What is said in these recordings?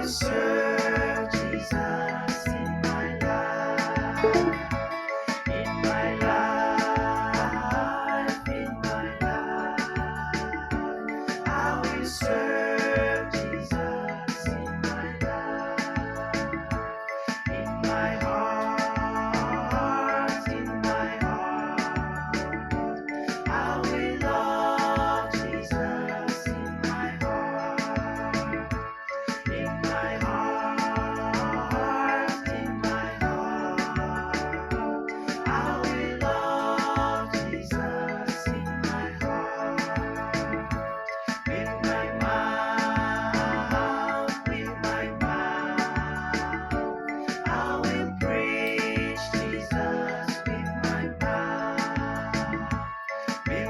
will serve Jesus in my life, in my life, in my life. I will serve Jesus in my life, in my heart, in my heart. I will love Jesus in my heart, in my heart, in my heart. I will love Jesus in my heart. With my mouth, I will preach Jesus with my mouth. With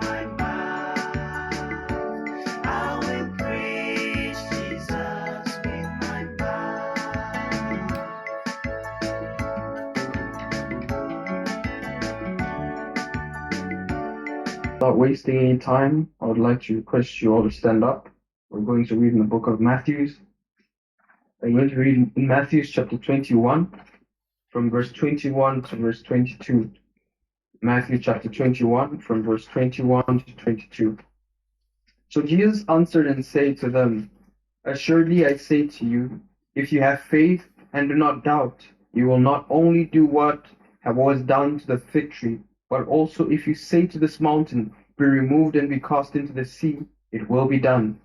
my mouth, I will preach Jesus with my mouth. Without wasting any time, I would like to request you all to stand up. We're going to read in the book of Matthew. I'm going to read in Matthew chapter 21, from verse 21 to verse 22. Matthew chapter 21, from verse 21 to 22. So Jesus answered and said to them, Assuredly I say to you, if you have faith and do not doubt, you will not only do what was done to the fig tree, but also if you say to this mountain, Be removed and be cast into the sea, it will be done.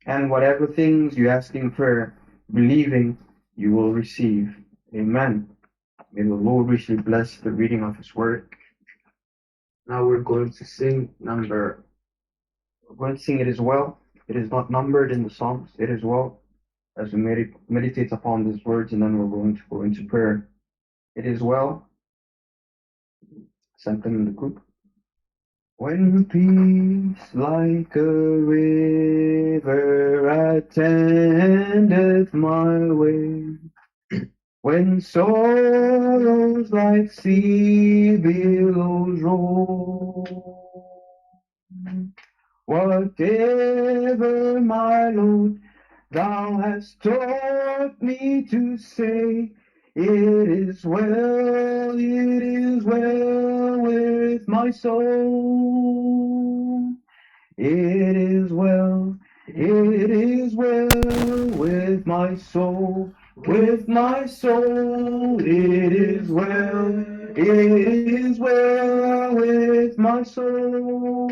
And whatever things you ask in prayer, believing, you will receive. Amen. May the Lord richly bless the reading of His word. Now we're going to sing we're going to sing it as well. It is not numbered in the songs, it is well, as we meditate upon these words, and then we're going to go into prayer. It is well. Something in the group. When peace like a river attendeth my way, when sorrows like sea billows roll, whatever my Lord thou hast taught me to say, it is well with my soul. It is well with my soul. With my soul, it is well with my soul.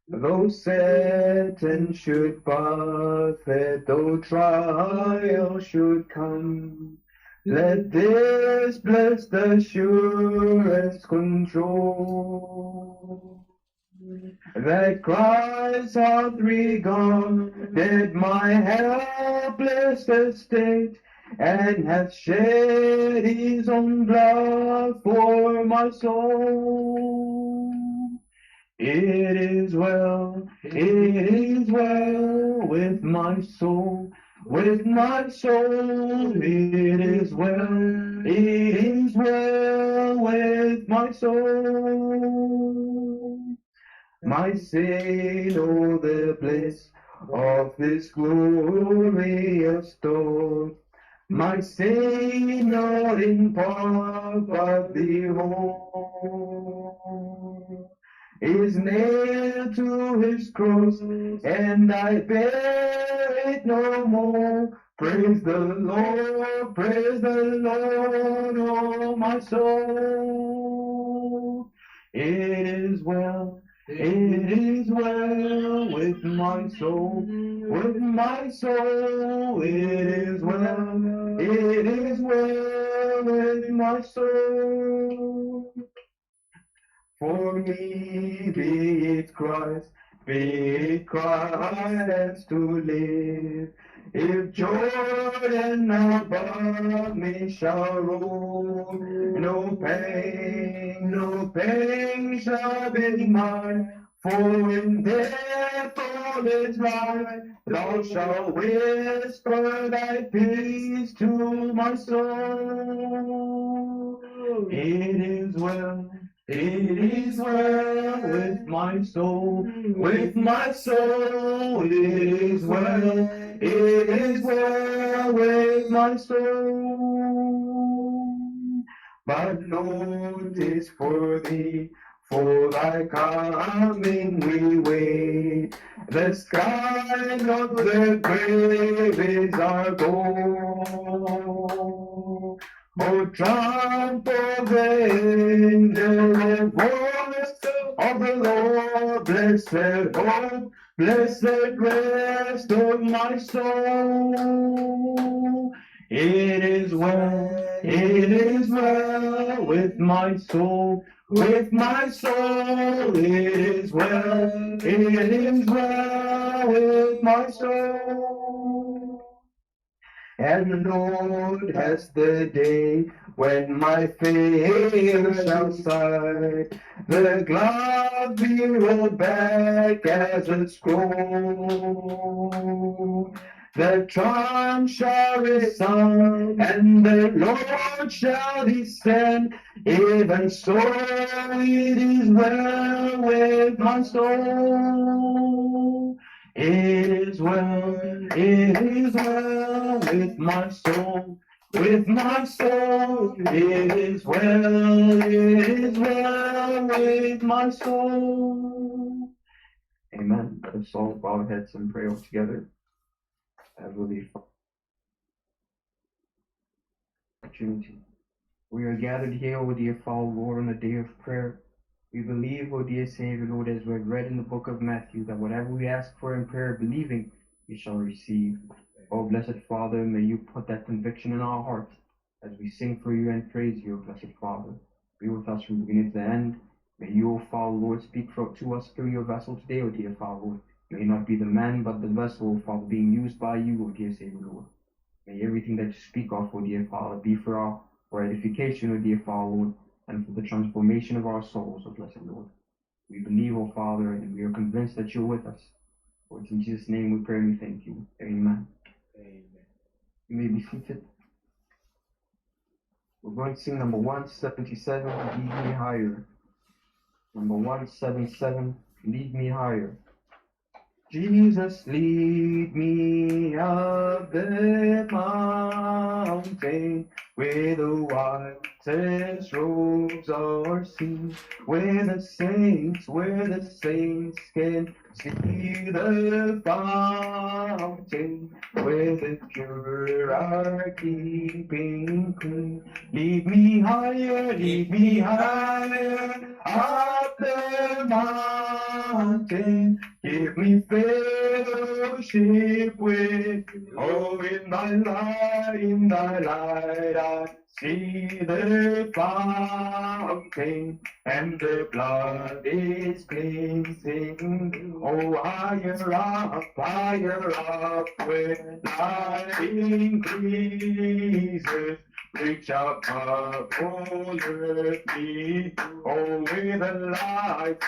Though Satan should buffet, though trial should come, let this blessed assurance control, that Christ hath regarded my helpless estate, and hath shed his own blood for my soul. It is well with my soul. With my soul, it is well with my soul. My Savior, the bliss of this glorious dawn, my Savior in part, but behold, is nailed to his cross, and I bear it no more. Praise the Lord, oh my soul. It is well with my soul. With my soul, it is well with my soul. For me be it Christ to live. If Jordan above me shall roll, no pain shall be mine. For in death all is life, thou shalt whisper thy peace to my soul. It is well It is well with my soul, with my soul. It is well, it is well with my soul. But Lord is for thee, for thy coming we wait. The sky of the grave is our goal. Oh, trample the angel, the voice of the Lord, blessed hope, blessed rest of my soul. It is well with my soul, with my soul. It is well with my soul. And the Lord has the day when my fear shall subside. The clouds be rolled back as a scroll. The trump shall resound, and the Lord shall descend. Even so, it is well with my soul. It is well with my soul, with my soul. It is well with my soul. Amen. Let us all bow our heads and pray all together. Heavenly opportunity. We are gathered here, O dear Father, Lord, on a day of prayer. We believe, O dear Savior, Lord, as we have read in the book of Matthew, that whatever we ask for in prayer, believing, we shall receive. O blessed Father, may you put that conviction in our hearts as we sing for you and praise you, O blessed Father. Be with us from the beginning to the end. May you, O Father, Lord, speak to us through your vessel today, O dear Father, Lord. May not be the man, but the vessel, O Father, being used by you, O dear Savior, Lord. May everything that you speak of, O dear Father, be for our edification, O dear Father, Lord, and for the transformation of our souls, O blessed Lord. We believe, O Father, and we are convinced that you're with us. For it's in Jesus' name we pray and we thank you. Amen. Amen. You may be seated. We're going to sing number 177, Lead Me Higher. Number 177, Lead Me Higher. Jesus, lead me up the mountain where the whitest robes are seen, where the saints can see the fountain, where the pure are keeping clean. Lead me higher up the mountain. Give me fellowship with you. Oh, in thy light, I see the fountain, and the blood is cleansing. Oh, higher up, when light increases. Reach out above me, oh, with a light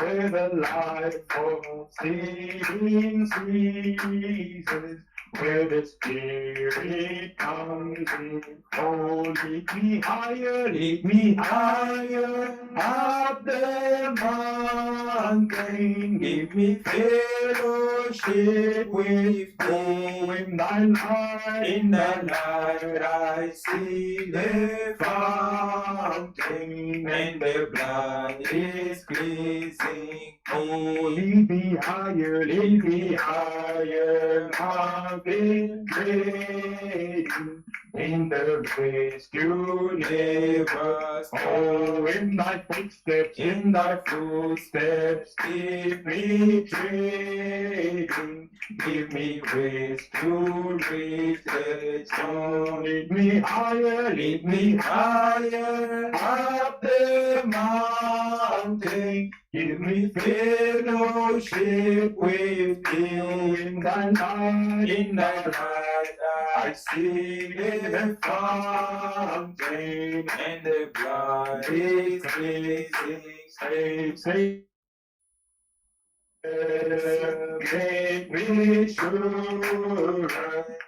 for seeing seasons, where the Spirit comes in. Oh, lead me higher up the mountain. Give me fellowship with thee. Oh, in thy light, I see the fountain, and the blood is cleansing. Oh, lead me higher, I've been waiting in the place you never. Oh, in thy footsteps, keep me trading. Give me grace to reach the throne. Lead me higher up the mountain. Give me fellowship with you. In thy light, I see the fountain, and the blood is cleansing. Say, make me sure,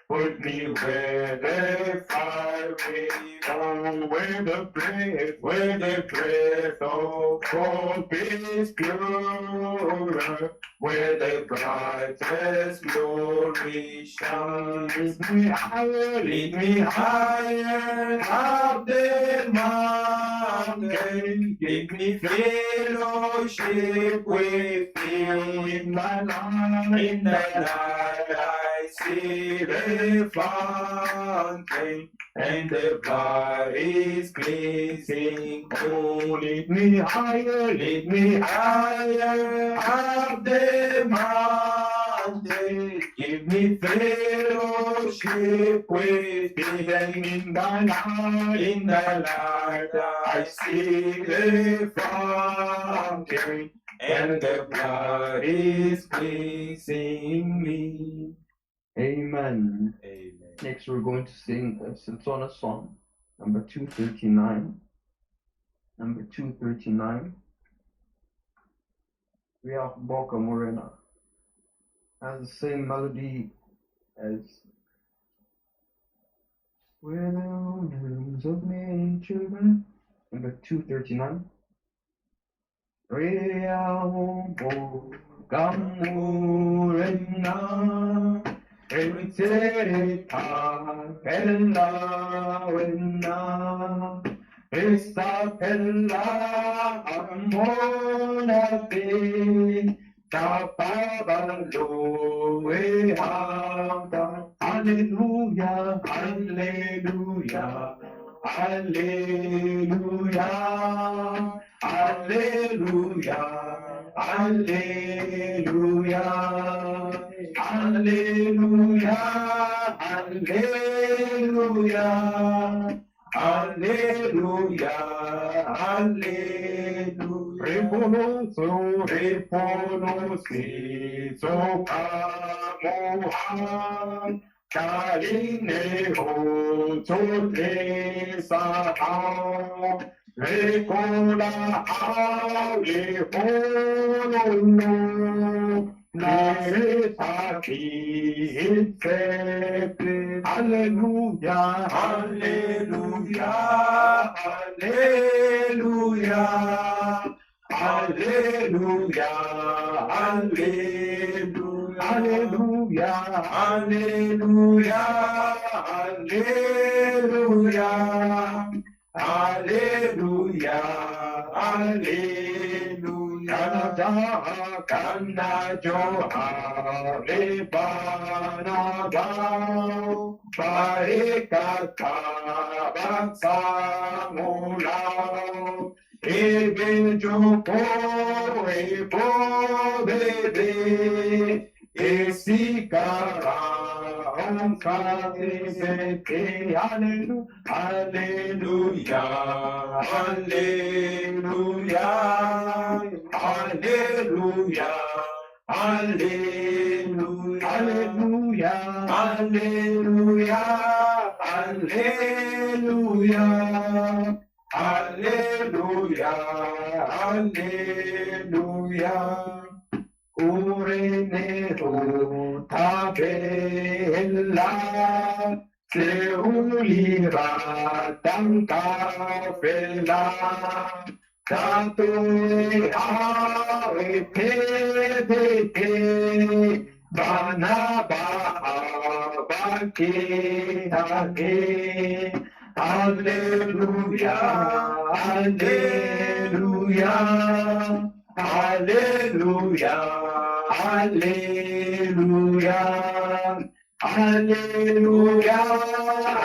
put me where the fire river, where the breath of hope is purer, where the brightest glory shines. Lead me higher up the mountain, give me fellowship with thee. In the night I see the fountain, and the blood is pleasing. Oh, lead me higher up the mountain. Give me fellowship with thee. And in the light I see the fountain, and the blood is pleasing me. Amen. Amen. Next, we're going to sing a Santana song, number 239. Number 239. Riach Boca Morena has the same melody as We're the owners of many children. Number 239. Riach Boca Morena, Eritrea Pella Wena, Esta Pella Amona Te, Tapabalo Eata. Hallelujah, hallelujah, hallelujah, hallelujah, hallelujah, hallelujah, hallelujah, hallelujah, hallelujah. Reponoso, kamohan, kalineho, tote sahao, rekola no. Hallelujah, hallelujah, hallelujah, hallelujah, hallelujah, hallelujah, hallelujah, hallelujah, hallelujah, hallelujah. Kana Johare Banabao, Parikata Baksamulao, Ebe Joko Ebo Bebe, Esikara Onkazete. Hallelujah, hallelujah, hallelujah, hallelujah, hallelujah, hallelujah, hallelujah, hallelujah, hallelujah. Ureneho tabella, seulira tanka fella, tatue ave pete, banaba bake ake. Hallelujah, hallelujah, hallelujah, hallelujah, hallelujah,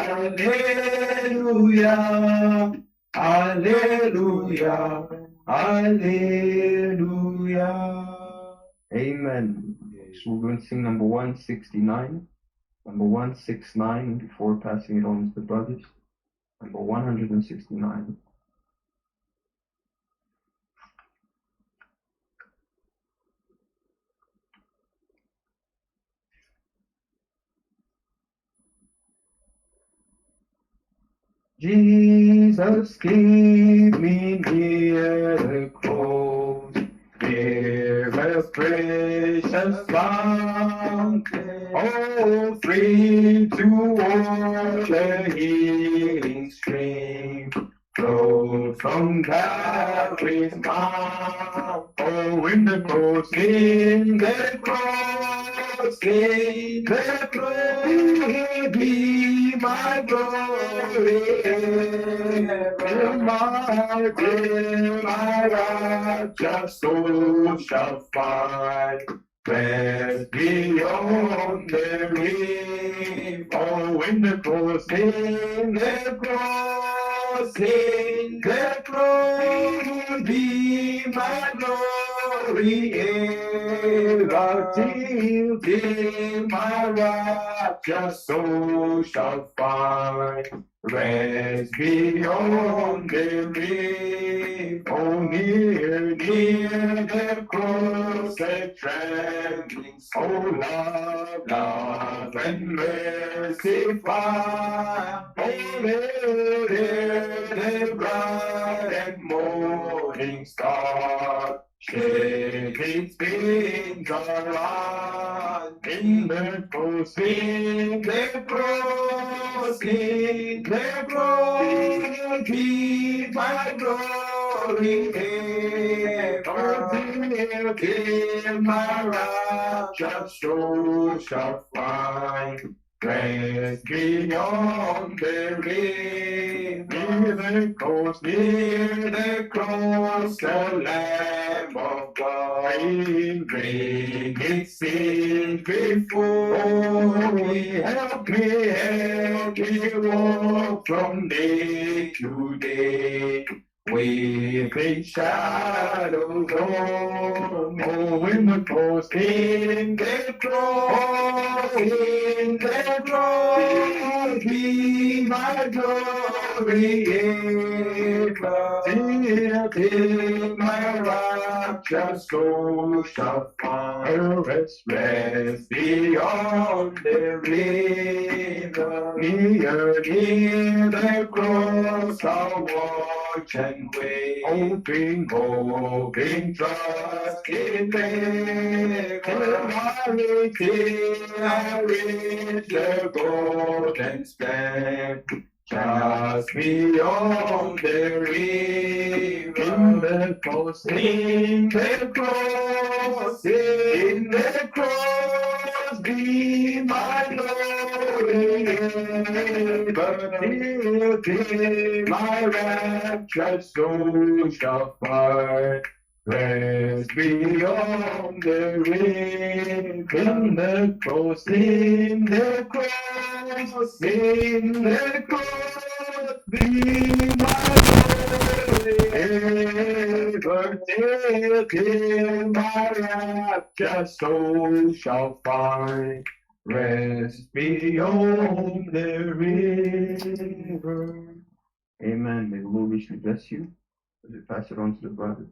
hallelujah, hallelujah, hallelujah. Amen. So we're going to sing number 169. Number 169 before passing it on to the brothers. Number 169. Jesus, keep me near the cross, near the precious precious fountain, oh, free to wash the healing stream, flows from Calvary's mount. Oh, in the cross, in the cross, in the cross, be my glory ever, my righteous soul shall find rest beyond the reef. Oh, in the cross, in the cross, in the cross, be my glory ever, till my righteous soul shall find rest beyond the reef. Oh, near the cross, a trembling soul, love and mercy find. Oh, there the bright and morning star shed its beams around. In the cross, in the cross, in the cross, be my glory ever, till my righteous soul shall find rest beyond the reef. Near the cross, the Lamb of God, bring its sin before me. Help me walk from day to day, with shadows on. Oh, in the cross, in the cross, in the cross, be my glory ever, till my righteous soul shall find rest beyond the river. Near the cross, I'll watch and wait, hoping, trusting, till I reach the golden stand, just beyond the river. In the cross, in the cross, in the cross, be my glory ever, till my raptured soul shall find rest beyond the river. In the cross, in the cross, in the cross, be my glory ever, till my raptured soul shall find rest beyond the river. Amen. May the Lord richly bless you. As we pass it on to the brother.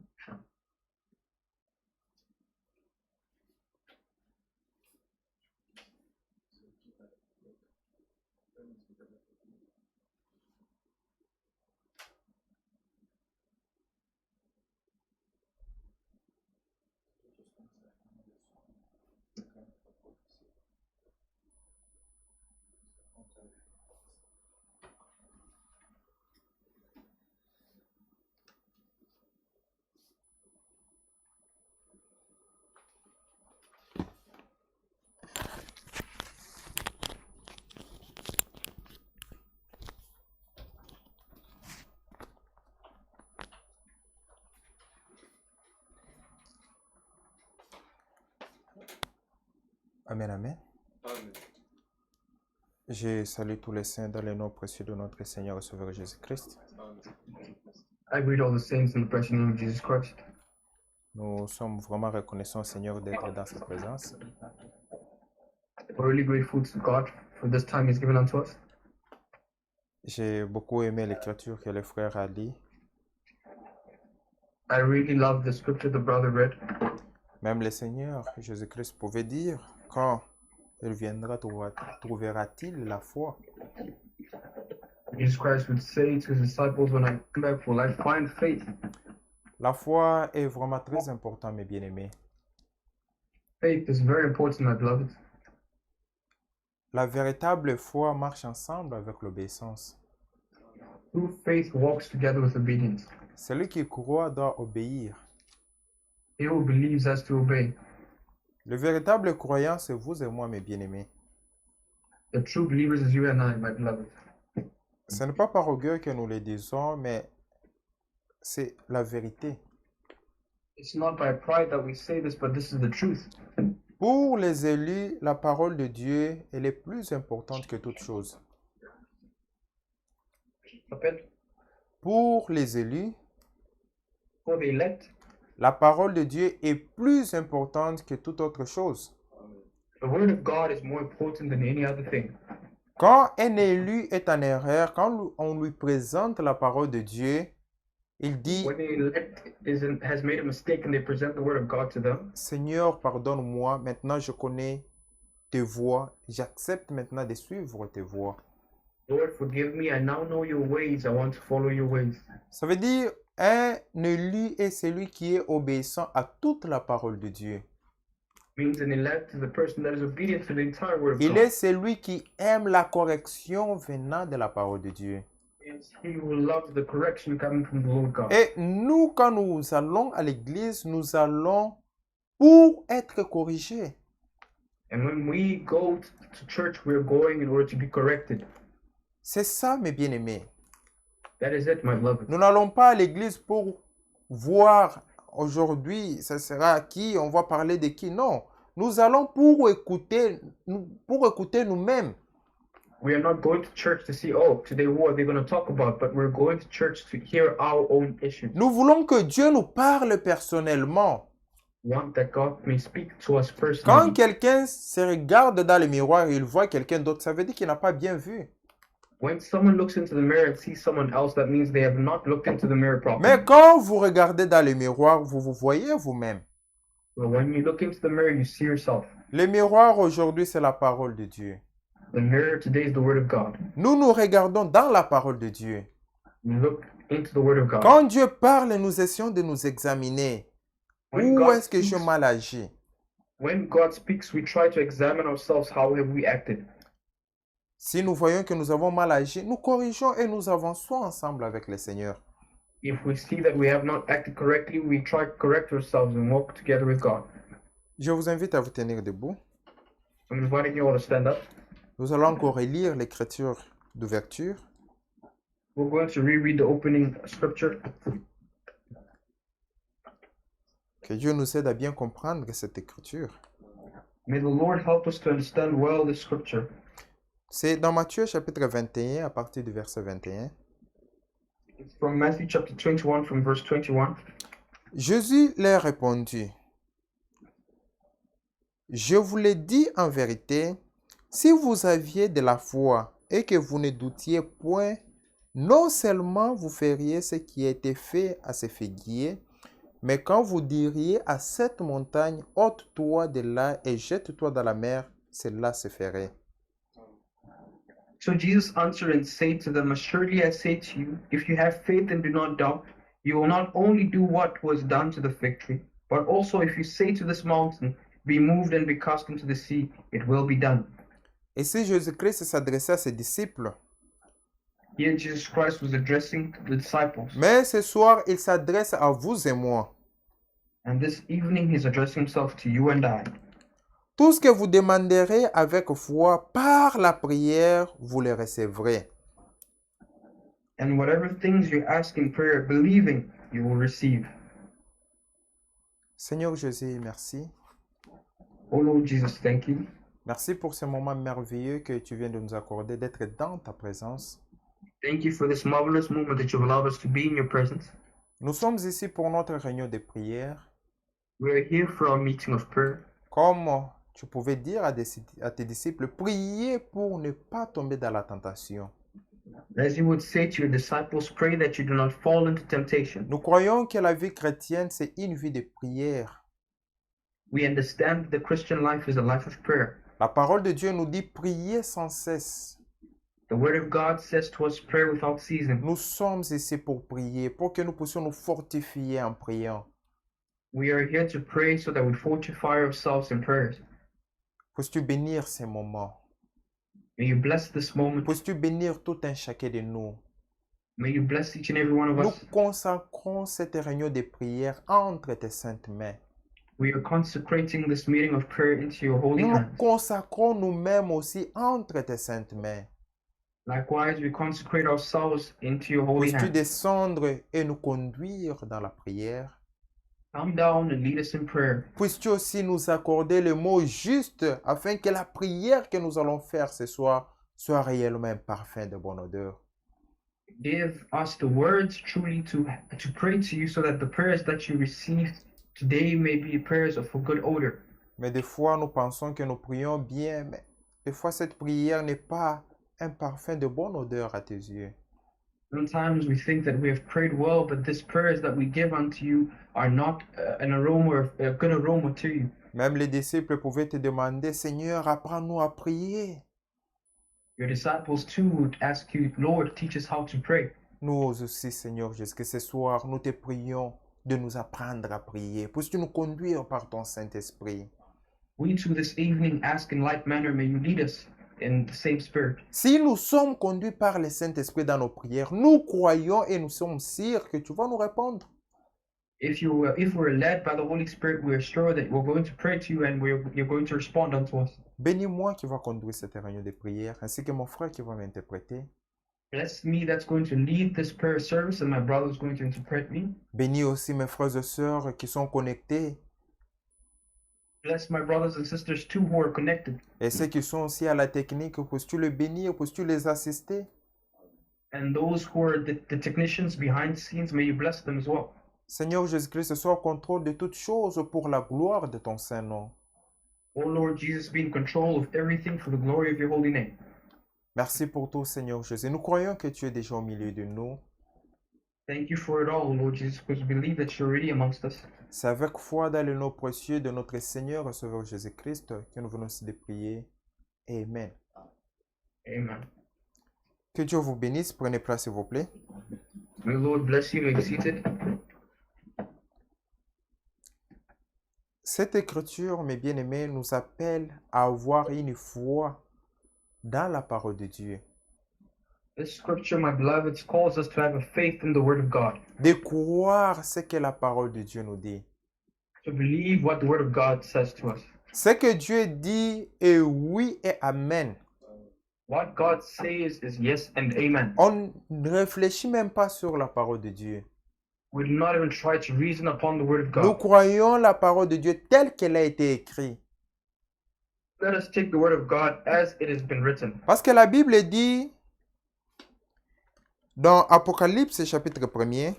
Amen, amen. Je salue tous les saints dans le nom précieux de notre Seigneur et Sauveur Jésus-Christ. I greet all the saints in the precious name of Jesus Christ. Nous sommes vraiment reconnaissants, Seigneur, d'être dans sa présence. We're really grateful to God for this time He's given unto us. J'ai beaucoup aimé l'écriture que le frère a lit. I really love the scripture the brother read. Même le Seigneur Jésus-Christ pouvait dire, quand il viendra, trouvera-t-il la foi? Jesus Christ would say to his disciples, when I come back, will I find faith? La foi est vraiment très importante, mes bien-aimés. Faith is very important, my beloved. La véritable foi marche ensemble avec l'obéissance. True faith walks together with obedience. Celui qui croit doit obéir. He who believes has to obey. Le véritable croyant, c'est vous et moi, mes bien-aimés. The true believers is you and I, my beloved. Ce n'est pas par orgueil que nous le disons, mais c'est la vérité. It's not by pride that we say this, but this is the truth. Pour les élus, la parole de Dieu, elle est plus importante que toute chose. Repent. Pour les élus, For the elect, la parole de Dieu est plus importante que toute autre chose. the word of God is more important than any other thing. Quand un élu est en erreur, quand on lui présente la parole de Dieu, il dit, When the elect has made a mistake and they present the word of God to them, Seigneur, pardonne-moi, maintenant je connais tes voies, j'accepte maintenant de suivre tes voies. Lord, forgive me. I now know your ways. I want to follow your ways. Ça veut dire, un élu est celui qui est obéissant à toute la parole de Dieu. Means an elect is a person that is obedient to the entire word of Il God. est celui qui aime la correction venant de la parole de Dieu. It's he who loves the correction coming from the Lord God. Et nous, quand nous allons à l'église, nous allons pour être corrigés. And when we go to church, we're going in order to be corrected. C'est ça, mes bien-aimés. That is it, my beloved. Nous n'allons pas à l'église pour voir aujourd'hui, ça sera qui, on va parler de qui. Non, nous allons pour écouter nous-mêmes. We are not going to church to see, oh, today what are they going to talk about? But we're going to church to hear our own issues. Nous voulons que Dieu nous parle personnellement. We want that God may speak to us Quand personally. quelqu'un se regarde dans le miroir et il voit quelqu'un d'autre, ça veut dire qu'il n'a pas bien vu. When someone looks into the mirror and sees someone else, that means they have not looked into the mirror properly. Mais quand vous regardez dans le miroir, vous vous voyez vous-même. But when you look into the mirror, you see yourself. Le miroir aujourd'hui, c'est la parole de Dieu. The mirror today is the word of God. Nous nous regardons dans la parole de Dieu. We look into the word of God. Quand Dieu parle, nous essayons de nous examiner. When Où God est-ce que j'ai speaks- mal agi? When God speaks, we try to examine ourselves. How have we acted? Si nous voyons que nous avons mal agi, nous corrigeons et nous avançons ensemble avec le Seigneur. If we see that we have not acted correctly, we try to correct ourselves and walk together with God. Je vous invite à vous tenir debout. I'm inviting you all to stand up. Nous allons encore relire l'écriture d'ouverture. We're going to reread the opening scripture. Que Dieu nous aide à bien comprendre cette écriture. May the Lord help us to understand well this scripture. C'est dans Matthieu chapitre 21 à partir du verset 21. It's from Matthew chapter 21, from verse 21. Jésus leur répondit, je vous l'ai dit en vérité, si vous aviez de la foi et que vous ne doutiez point, non seulement vous feriez ce qui a été fait à ce figuier, mais quand vous diriez à cette montagne, ôte-toi de là et jette-toi dans la mer, cela se ferait. So Jesus answered and said to them, assuredly I say to you, if you have faith and do not doubt, you will not only do what was done to the fig tree, but also if you say to this mountain, be moved and be cast into the sea, it will be done. Ici, Jésus-Christ s'adressait à ses disciples. Here Jesus Christ was addressing the disciples. Mais ce soir, il s'adresse à vous et moi. And this evening he's addressing himself to you and I. Tout ce que vous demanderez avec foi par la prière, vous le recevrez. And whatever things you ask in prayer, believing, you will receive. Seigneur Jésus, merci. Oh Lord Jesus, thank you. Merci pour ce moment merveilleux que tu viens de nous accorder, d'être dans ta présence. Thank you for this marvelous moment that you've allowed us to be in your presence. Nous sommes ici pour notre réunion de prière. We are here for our meeting of prayer. Comme tu pouvais dire à tes disciples, priez pour ne pas tomber dans la tentation. As you would say to your disciples, pray that you do not fall into temptation. Nous croyons que la vie chrétienne, c'est une vie de prière. We understand that the Christian life is a life of prayer. La parole de Dieu nous dit priez sans cesse. The Word of God says to us, pray without ceasing. Nous sommes ici pour prier, pour que nous puissions nous fortifier en priant. We are here to pray so that we fortify ourselves in prayers. Puisses-tu bénir ces moments? May you bless this moment. Puisses-tu bénir tout un chacun de nous? May you bless each and every one of Nous us. consacrons cette réunion de prière entre tes saintes mains. We are consecrating this meeting of prayer into your holy Nous nous hands. consacrons nous-mêmes aussi entre tes saintes mains. Likewise, we consecrate ourselves into your holy Puisses-tu hands. descendre et nous conduire dans la prière? Come down and lead us in prayer. Puisses-tu aussi nous accorder le mot juste afin que la prière que nous allons faire ce soir soit réellement un parfum de bonne odeur. Give us the words truly to pray to you so that the prayers that you receive today may be prayers of a good odor. Mais des fois, nous pensons que nous prions bien, mais des fois, cette prière n'est pas un parfum de bonne odeur à tes yeux. Sometimes we think that we have prayed well, but these prayers that we give unto you are not an aroma, a good aroma to you. Même les disciples pouvaient te demander, Seigneur, apprends-nous à prier. Your disciples too would ask you, Lord, teach us how to pray. Nous aussi, Seigneur Jésus, que ce soir, nous te prions de nous apprendre à prier. Puisses-tu nous conduire par ton Saint-Esprit. We too this evening ask in like manner, may you lead us in the same spirit. Si nous sommes conduits par le Saint-Esprit dans nos prières, nous croyons et nous sommes sûrs que tu vas nous répondre. If we're led by the Holy Spirit, we are sure that we're going to pray to you and you're going to respond unto us. Bénis-moi qui va conduire cette réunion de prière, ainsi que mon frère qui va m'interpréter. Bless me that's going to lead this prayer service and my brother is going to interpret me. Bénis aussi mes frères et sœurs qui sont connectés Bless my brothers and sisters too who are connected. et ceux qui sont aussi à la technique. Puisses-tu les bénir, puisses-tu les assister. And those who are the technicians behind the scenes, may you bless them as well. Seigneur Jésus-Christ, sois au contrôle de toutes choses pour la gloire de ton Saint-Nom. Oh Lord Jesus, be in control of everything for the glory of your holy name. Merci pour tout, Seigneur Jésus. Nous croyons que tu es déjà au milieu de nous. Thank you for it all, Lord Jesus, because we believe that you're already amongst us. C'est avec foi dans le nom précieux de notre Seigneur et Sauveur Jésus-Christ que nous venons ici de prier. Amen. Amen. Que Dieu vous bénisse. Prenez place, s'il vous plaît. May the Lord bless you. May you be seated. Cette écriture, mes bien-aimés, nous appelle à avoir une foi dans la parole de Dieu. This scripture, my beloveds, calls us to have a faith in the Word of God, De croire ce que la parole de Dieu nous dit. to believe what the Word of God says to us. Ce que Dieu dit est oui et amen. What God says is yes and amen. On ne réfléchit même pas sur la parole de Dieu. We do not even try to reason upon the Word of Nous God. croyons la parole de Dieu telle qu'elle a été écrite. Let us take the Word of God as it has been written. Parce que la Bible dit dans Apocalypse chapitre 1er,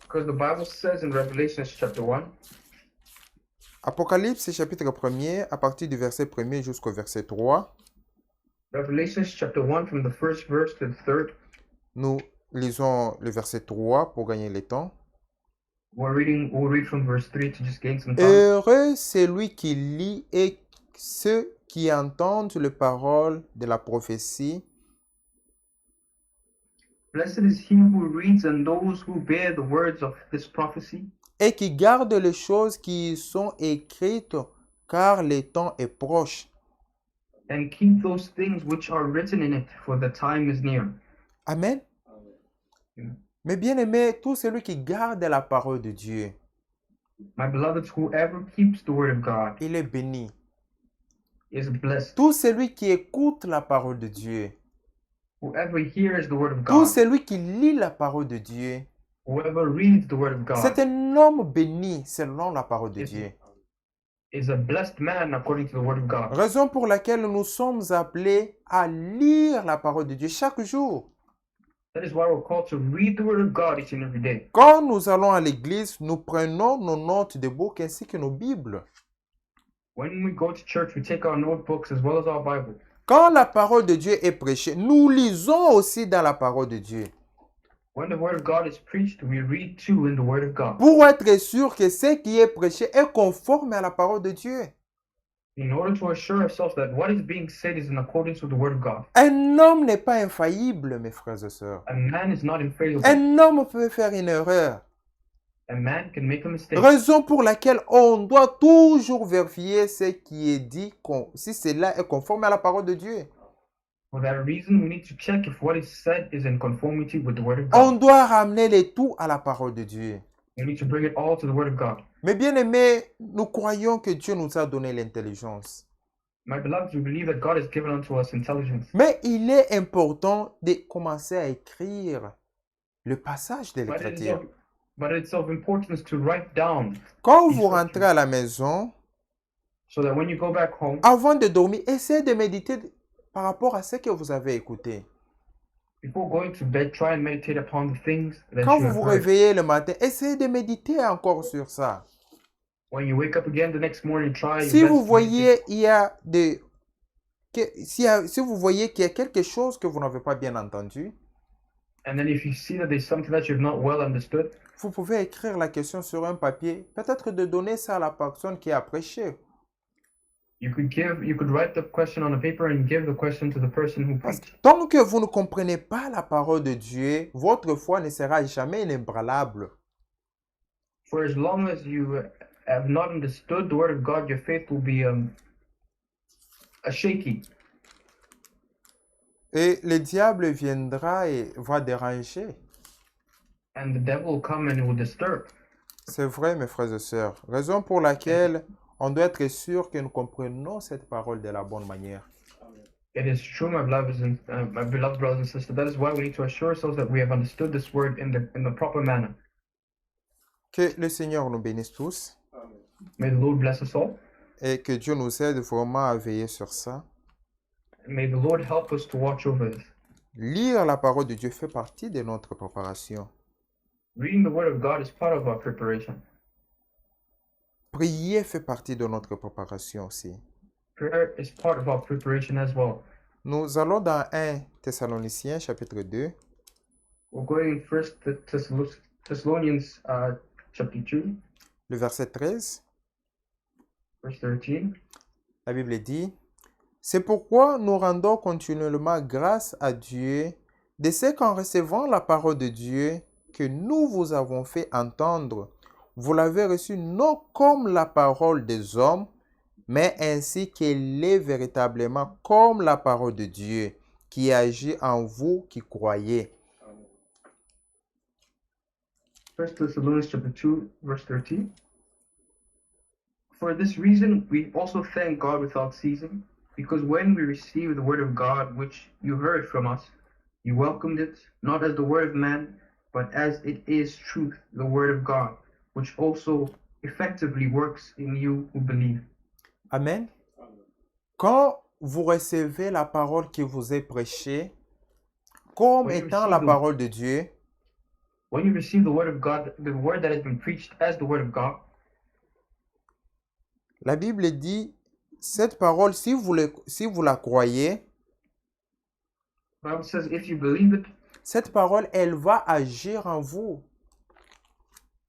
Because the Bible says in Revelation chapter 1, Apocalypse chapitre 1er, à partir du verset 1er jusqu'au verset 3, Revelation chapter 1 from the first verse to the third, nous lisons le verset 3 pour gagner le temps. we'll read from verse 3 to just gain some time. Heureux celui qui lit et ceux qui entendent les paroles de la prophétie Blessed is he who reads and those who bear the words of this prophecy, et qui gardent les choses qui y sont écrites, car le temps est proche. and keep those things which are written in it, for the time is near. Amen. Amen. Mais bien aimé, tout celui qui garde la parole de Dieu, My beloveds, whoever keeps the word of God il est béni. is blessed. Tout celui qui écoute la parole de Dieu, Whoever hears the word of tout God, celui qui lit la parole de Dieu, whoever reads the word of God c'est un homme béni selon la parole de Yes. Dieu. is a blessed man according to the word of God. Raison pour laquelle nous sommes appelés à lire la parole de Dieu chaque jour. That is why we're called to read the word of God each and every day. Quand nous allons à l'église, nous prenons nos notes de bouc ainsi que nos Bibles. When we go to church, we take our notebooks as well as our Bible. Quand la parole de Dieu est prêchée, nous lisons aussi dans la parole de Dieu. When the word of God is preached, we read too in the word of God. Pour être sûr que ce qui est prêché est conforme à la parole de Dieu. In order to assure ourselves that what is being said is in accordance with the word of God. Un homme n'est pas infaillible, mes frères et sœurs. A man is not infallible. Un homme peut faire une erreur. A man can make a mistake. Raison pour laquelle on doit toujours vérifier ce qui est dit, si cela est conforme à la parole de Dieu. For that reason, we need to check if what is said is in conformity with the Word of On God. doit ramener le tout à la parole de Dieu. We need to bring it all to the Word of God. Mais bien aimés, nous croyons que Dieu nous a donné l'intelligence. My beloved, we believe that God has given unto us intelligence. Mais il est important de commencer à écrire le passage de But l'Écriture. it's of importance to write down Quand vous rentrez à la maison, so that when you go back home, avant de dormir, essayez de méditer par rapport à ce que vous avez écouté. before going to bed, try and meditate upon the things that Quand you vous have vous heard. réveillez le matin, essayez de méditer encore sur ça. When you wake up again the next morning, try your Si best vous to meditate. voyez, il y a si vous voyez qu'il y a quelque chose que vous n'avez pas bien entendu, And then if you see that there's something that you've not well understood, vous pouvez écrire la question sur un papier, peut-être de donner ça à la personne qui a prêché. you could write the question on a paper and give the question to the person who Parce preached. que tant que vous ne comprenez pas la parole de Dieu, votre foi ne sera jamais inébranlable. For as long as you have not understood the word of God, your faith will be shaky. Et le diable viendra et va déranger. And the devil will come and it will disturb. C'est vrai, mes frères et sœurs. Raison pour laquelle on doit être sûr que nous comprenons cette parole de la bonne manière. It is true, my beloved brothers and sisters. That is why we need to assure ourselves that we have understood this word in the proper manner. Que le Seigneur nous bénisse tous May the Lord bless us all. et que Dieu nous aide vraiment à veiller sur ça. May the Lord help us to watch over this. Lire la parole de Dieu fait partie de notre préparation. Reading the word of God is part of our preparation. Prier fait partie de notre préparation aussi. Prayer is part of our preparation as well. Nous allons dans 1 Thessaloniciens chapitre 2, We're going first to Thessalonians chapter 2, le verset 13. verse 13. La Bible dit, « C'est pourquoi nous rendons continuellement grâce à Dieu de ce qu'en recevant la parole de Dieu que nous vous avons fait entendre, vous l'avez reçue non comme la parole des hommes, mais ainsi qu'elle est véritablement comme la parole de Dieu, qui agit en vous qui croyez. » First Thessalonians chapter 2, verse 13. For this reason, we also thank God without ceasing, because when we received the word of God, which you heard from us, you welcomed it, not as the word of man, but as it is truth, the word of God, which also effectively works in you who believe. Amen. Quand vous recevez la parole qui vous est prêchée, comme Oui, étant aussi, la donc. parole de Dieu, When you receive the word of God, the word that has been preached as the word of God, la Bible dit, cette parole, si vous la croyez, the Bible says if you believe it, cette parole, elle va agir en vous.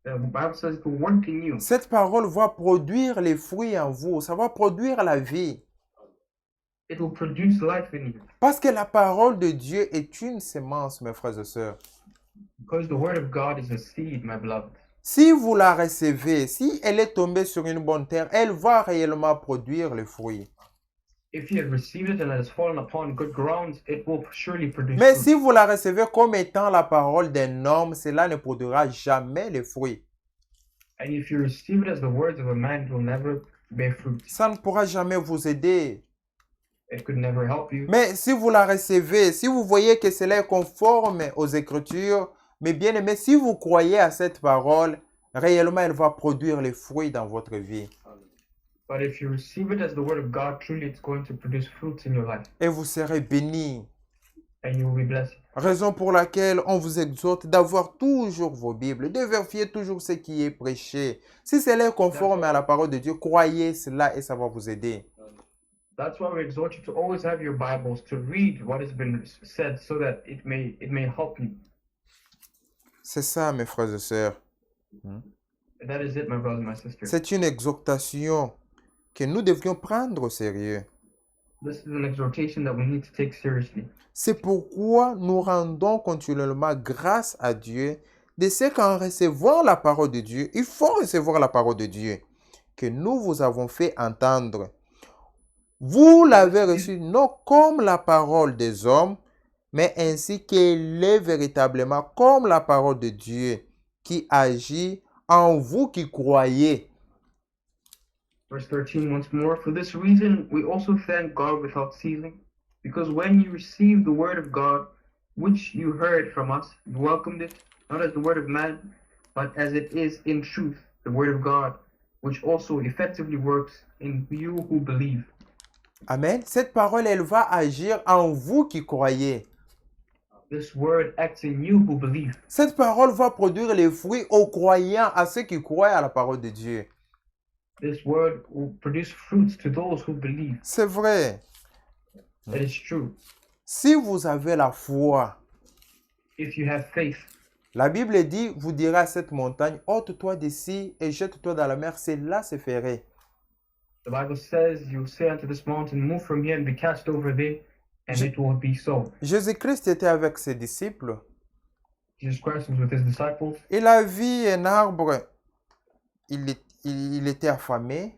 the Bible says it will work in you. Cette parole va produire les fruits en vous. Ça va produire la vie. It will produce life in you. Parce que la parole de Dieu est une semence, mes frères et sœurs. Because the word of God is a seed, my beloved. Si vous la recevez, si elle est tombée sur une bonne terre, elle va réellement produire les fruits. If you have received it and it has fallen upon good grounds, it will surely produce Mais fruit. si vous la recevez comme étant la parole d'un homme, cela ne produira jamais les fruits. And if you receive it as the words of a man, it will never bear fruit. Ça ne pourra jamais vous aider. It could never help you. Mais si vous la recevez, si vous voyez que cela est conforme aux Écritures, mais bien aimé, si vous croyez à cette parole, réellement elle va produire les fruits dans votre vie. But if you receive it as the word of God, truly it's going to produce fruits in your life. Et vous serez bénis. And you will be blessed. Raison pour laquelle on vous exhorte d'avoir toujours vos Bibles, de vérifier toujours ce qui est prêché. Si cela est conforme à la parole de Dieu, croyez cela et ça va vous aider. That's why we exhort you to always have your Bibles, to read what has been said so that it may help you. C'est ça, mes frères et sœurs. And that is it, my brothers and my sisters. C'est une exhortation que nous devrions prendre au sérieux. This is an exhortation that we need to take seriously. C'est pourquoi nous rendons continuellement grâce à Dieu de ce qu'en recevant la parole de Dieu, il faut recevoir la parole de Dieu que nous vous avons fait entendre. Vous l'avez reçue non comme la parole des hommes, mais ainsi qu'elle est véritablement comme la parole de Dieu qui agit en vous qui croyez. Verse 13 once more. For this reason, we also thank God without ceasing, because when you received the word of God, which you heard from us, you welcomed it, not as the word of man, but as it is in truth, the word of God, which also effectively works in you who believe. Amen. Cette parole, elle va agir en vous qui croyez. This word acts in you who believe. Cette parole va produire les fruits aux croyants, à ceux qui croient à la parole de Dieu. This word will produce fruits to those who believe. C'est vrai. That is true. Si vous avez la foi, If you have faith, la Bible dit, vous direz à cette montagne, ôte-toi d'ici et jette-toi dans la mer, cela se ferait. the Bible says, you say unto this mountain, move from here and be cast over there, and it will be so. Jésus-Christ était avec ses disciples. Jesus Christ was with his disciples. Il a vu un arbre, il était affamé.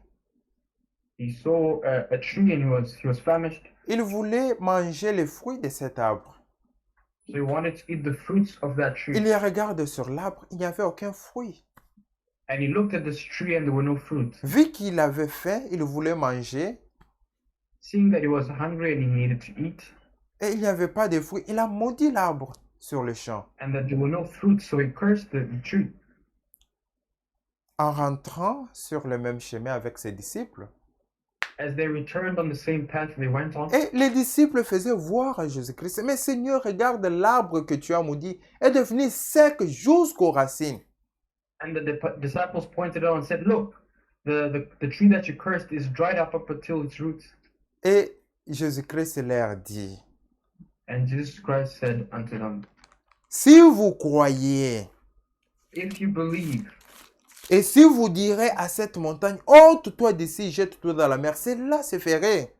He saw a tree and he was famished. Il voulait manger les fruits de cet arbre. So he wanted to eat the fruits of that tree. Il y regarde sur l'arbre, il n'y avait aucun fruit. And he looked at this tree and there were no fruits. Vu qu'il avait faim, il voulait manger Seeing that he was hungry and he needed to eat, et il n'y avait pas de fruits, il a maudit l'arbre sur le champ. and that there were no fruits, so he cursed the tree. En rentrant sur le même chemin avec ses disciples, As they returned on the same path they went on, et les disciples faisaient voir à Jésus-Christ, mais Seigneur, regarde l'arbre que tu as maudit est devenu sec jusqu'aux racines. and the disciples pointed out and said, look, the tree that you cursed is dried up until its roots. Et Jésus-Christ leur dit, And Jesus Christ said unto them, si vous croyez, if you believe, et si vous direz à cette montagne, ôte-toi d'ici, jette-toi dans la mer, cela se ferait.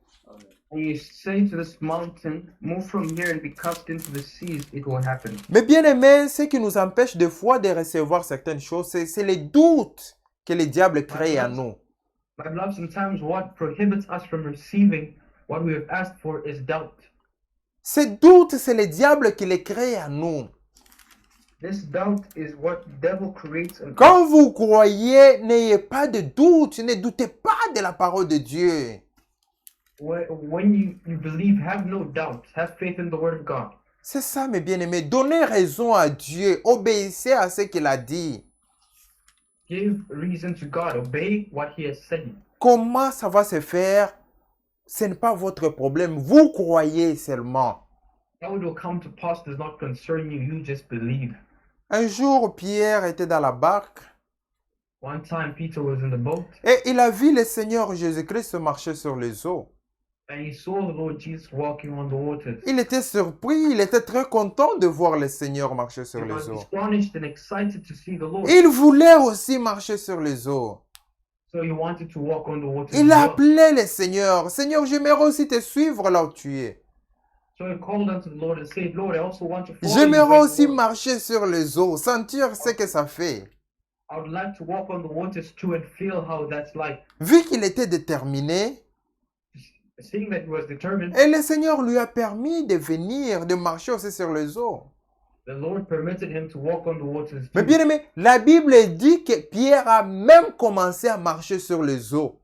and you say to this mountain, move from here and be cast into the seas, it will happen. Mais bien aimé, ce qui nous empêche des fois de recevoir certaines choses, c'est les doutes que le diable crée en nous. My beloved, sometimes what prohibits us from receiving what we have asked for is doubt. Ces doutes, c'est le diable qui les crée en nous. This doubt is what the devil creates in us. Quand vous croyez, n'ayez pas de doute, ne doutez pas de la parole de Dieu. When you believe, have no doubt. Have faith in the word of God. C'est ça, mes bien-aimés. Donnez raison à Dieu. Obéissez à ce qu'il a dit. Give reason to God. Obey what he has said. Comment ça va se faire? Ce n'est pas votre problème. Vous croyez seulement. How it will come to pass does not concern you. You just believe. Un jour, Pierre était dans la barque One time Peter was in the boat et il a vu le Seigneur Jésus-Christ marcher sur les eaux. and he saw the Lord Jesus walking on the waters. Il était surpris, il était très content de voir le Seigneur marcher He sur les was eaux. astonished and excited to see the Lord. Il voulait aussi marcher sur les eaux. So he wanted to walk on the waters. Il as well. appelait le Seigneur. Seigneur, j'aimerais aussi te suivre là où tu es. So he called unto the Lord and said, Lord, I also want to follow you. J'aimerais where you aussi walk. marcher sur les eaux, sentir ce que ça fait. I would like to walk on the waters too and feel how that's like. Vu qu'il était déterminé, Seeing that he was determined, et le Seigneur lui a permis de venir, de marcher aussi sur les eaux. the Lord permitted him to walk on the waters Mais too. bien aimé, la Bible dit que Pierre a même commencé à marcher sur les eaux.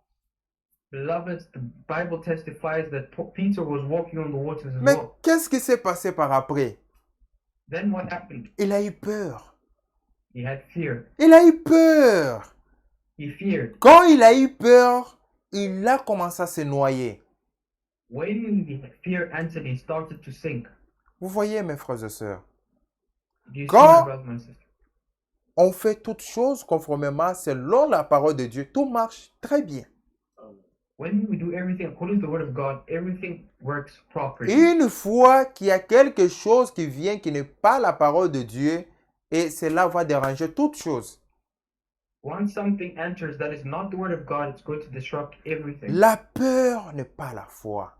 Beloved, the Bible testifies that Peter was walking on the waters as Mais well. qu'est-ce qui s'est passé par après? Then what happened? Il a eu peur. He had fear. Il a eu peur. He feared. Quand il a eu peur, il a commencé à se noyer. When the fear entered, he started to sink. Vous voyez, mes frères et sœurs, Do you see, Quand- my brothers and sisters? on fait toutes choses conformément selon la parole de Dieu. Tout marche très bien. When we do everything according to the word of God, everything works properly. Une fois qu'il y a quelque chose qui vient qui n'est pas la parole de Dieu, et cela va déranger toutes choses. Once something enters that is not the word of God, it's going to disrupt everything. La peur n'est pas la foi.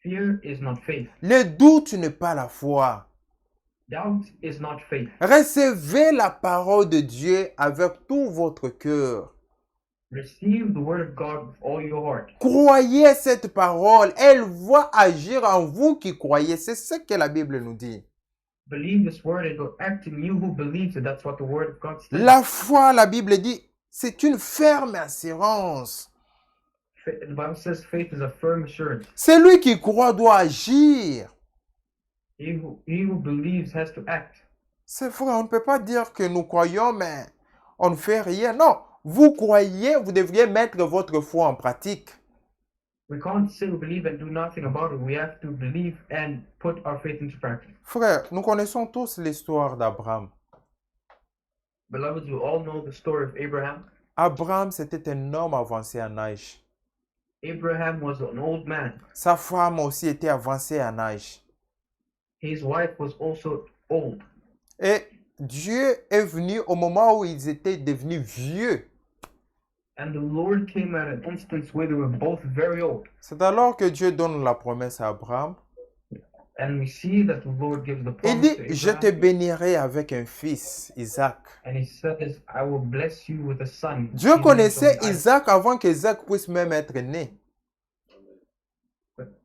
Fear is not faith. Le doute n'est pas la foi. Doubt is not faith. Recevez la parole de Dieu avec tout votre cœur. Receive the word of God with all your heart. Croyez cette parole. Elle va agir en vous qui croyez. C'est ce que la Bible nous dit. Believe this word and it will act in you who believes it. That's what the word of God says. La foi, la Bible dit, c'est une ferme assurance. The Bible says faith is a firm assurance. Celui qui croit doit agir. He who believes has to act. C'est vrai, on ne peut pas dire que nous croyons, mais on ne fait rien. Non, vous croyez, vous devriez mettre votre foi en pratique. We can't say we believe and do nothing about it. We have to believe and put our faith into practice. Frère, nous connaissons tous l'histoire d'Abraham. Beloveds, we all know the story of Abraham. Abraham, c'était un homme avancé en âge. Abraham was an old man. Sa femme aussi était avancée en âge. His wife was also old. Et Dieu est venu au moment où ils étaient devenus vieux. And the Lord came at an instance where they were both very old. C'est alors que Dieu donne la promesse à Abraham. And we see that the Lord gives the Il promise dit, to je te Abraham. bénirai avec un fils, Isaac. And he says, I will bless you with a son. Dieu His connaissait name is Isaac. Isaac avant qu'Isaac puisse même être né.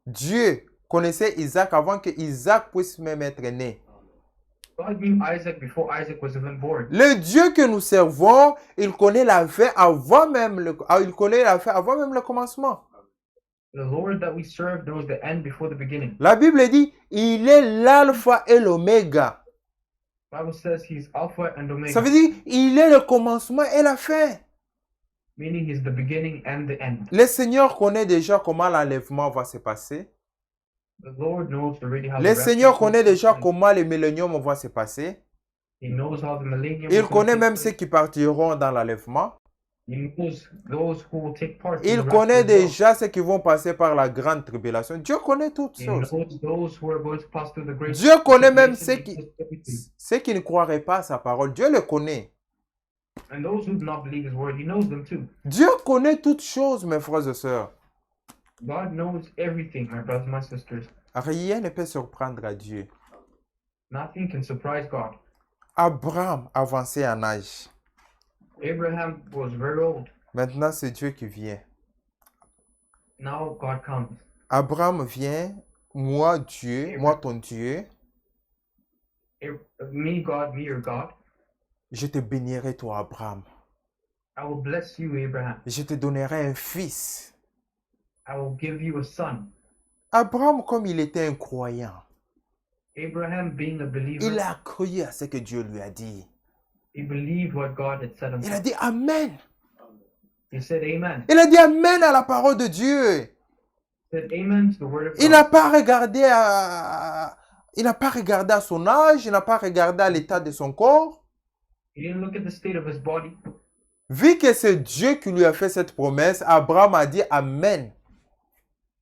Dieu connaissait Isaac avant que Isaac puisse même être né. God knew Isaac before Isaac was even born. Le Dieu que nous servons, il connaît la fin avant même le commencement. The Lord that we serve knows the end before the beginning. La Bible dit, il est l'alpha et l'oméga. The Bible says he's Alpha and Omega, Ça veut dire, il est le commencement et la fin. meaning he's the beginning and the end. Le Seigneur connaît déjà comment l'enlèvement va se passer. The Lord knows already how Le the Seigneur rapture connaît will déjà take place. comment le millénium va se passer. He knows how the millennium Il will connaît take même place. ceux qui partiront dans l'enlèvement. He knows those who will take part in Il the connaît rapture as well. déjà ceux qui vont passer par la grande tribulation. Dieu connaît toutes He choses. knows those who are going to pass through the great Dieu connaît même tribulation. He knows everything. ceux qui ne croiraient pas à sa parole. Dieu le connaît. And those who do not believe his word, he knows them too. Dieu connaît toutes choses, mes frères et sœurs. God knows everything, my brothers and my sisters. Rien ne peut surprendre à Dieu. Nothing can surprise God. Abraham avancé en âge. Abraham was very old. Maintenant, c'est Dieu qui vient. Now God comes. Abraham vient, moi Dieu, moi ton Dieu, Me, God, me, your God. je te bénirai toi, Abraham. I will bless you, Abraham. Je te donnerai un fils. I will give you a son. Abraham, comme il était un croyant, Abraham, being a believer, il a cru à ce que Dieu lui a dit. he believed what God had said Il a him. dit Amen. He said amen. Il a dit Amen à la parole de Dieu. He said amen to the word of Il God. n'a pas regardé à son âge, il n'a pas regardé à l'état de son corps. He didn't look at the state of his body. Vu que c'est Dieu qui lui a fait cette promesse, Abraham a dit Amen.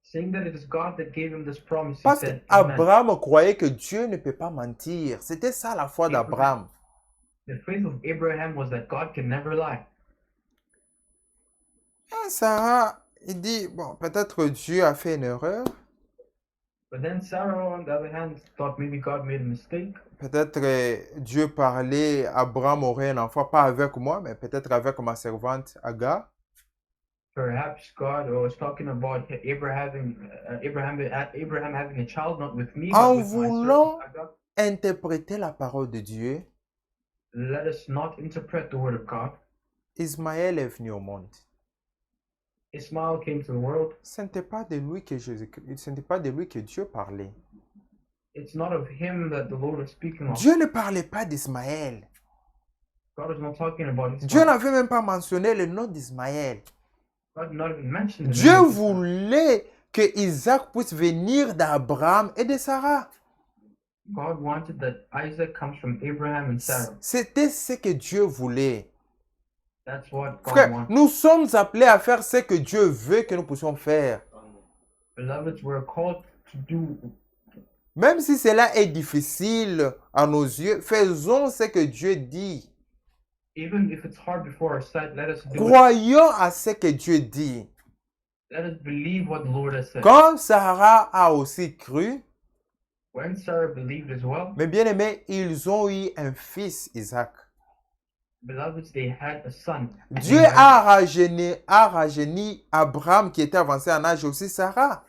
Saying that it is God that gave him this promise, he Parce said amen. qu'Abraham croyait que Dieu ne peut pas mentir. C'était ça la foi d'Abraham. The faith of Abraham was that God can never lie. Et Sarah, il dit, bon, peut-être Dieu a fait une erreur. But then Sarah, on the other hand, thought maybe God made a mistake. Peut-être Dieu parlait, Abraham aurait un enfant, pas avec moi, mais peut-être avec ma servante Agar. Perhaps God was talking about Abraham having a child, not with me, En but with my voulant servant Agar. interpréter la parole de Dieu, Let us not interpret the word of God. Ismaël est venu au monde. Ismail came to the world. Ce n'était pas de lui que ce n'était pas de lui que Dieu parlait. It's not of him that the Lord was speaking of. Dieu ne parlait pas d'Ismaël. God was not talking about Dieu Ismail. n'avait même pas mentionné le nom d'Ismaël. God did not even mention the Dieu name of Ismail. voulait que Isaac puisse venir d'Abraham et de Sarah. God wanted that Isaac comes from Abraham and Sarah. C'était ce que Dieu voulait. That's what God Frère, wanted. nous sommes appelés à faire ce que Dieu veut que nous puissions faire. Beloveds, we're called to do, Même si cela est difficile à nos yeux, faisons ce que Dieu dit. even if it's hard before our sight, let us do it. Croyons à ce que Dieu dit. Let us believe what the Lord has said. Comme Sarah a aussi cru, When Sarah believed as well, Mais bien aimé, ils ont eu un fils, Isaac. beloveds, they had a son. Dieu named Isaac. a rajeuni Abraham qui était avancé en âge, aussi Sarah.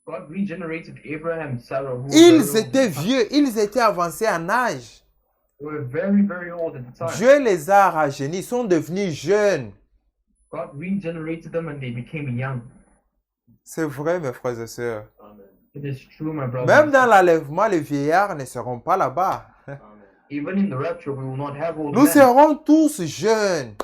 God regenerated Abraham and Sarah, who were Ils very old étaient at the time. vieux, ils étaient avancés en âge. They were very, very old at the time. Dieu les a rajeunis, ils sont devenus jeunes. God regenerated them and they became young. C'est vrai, mes frères et sœurs. It is true, my brother. Même dans l'enlèvement, les vieillards ne seront pas là-bas. Even in the rapture, we will not have old Nous men. serons tous jeunes.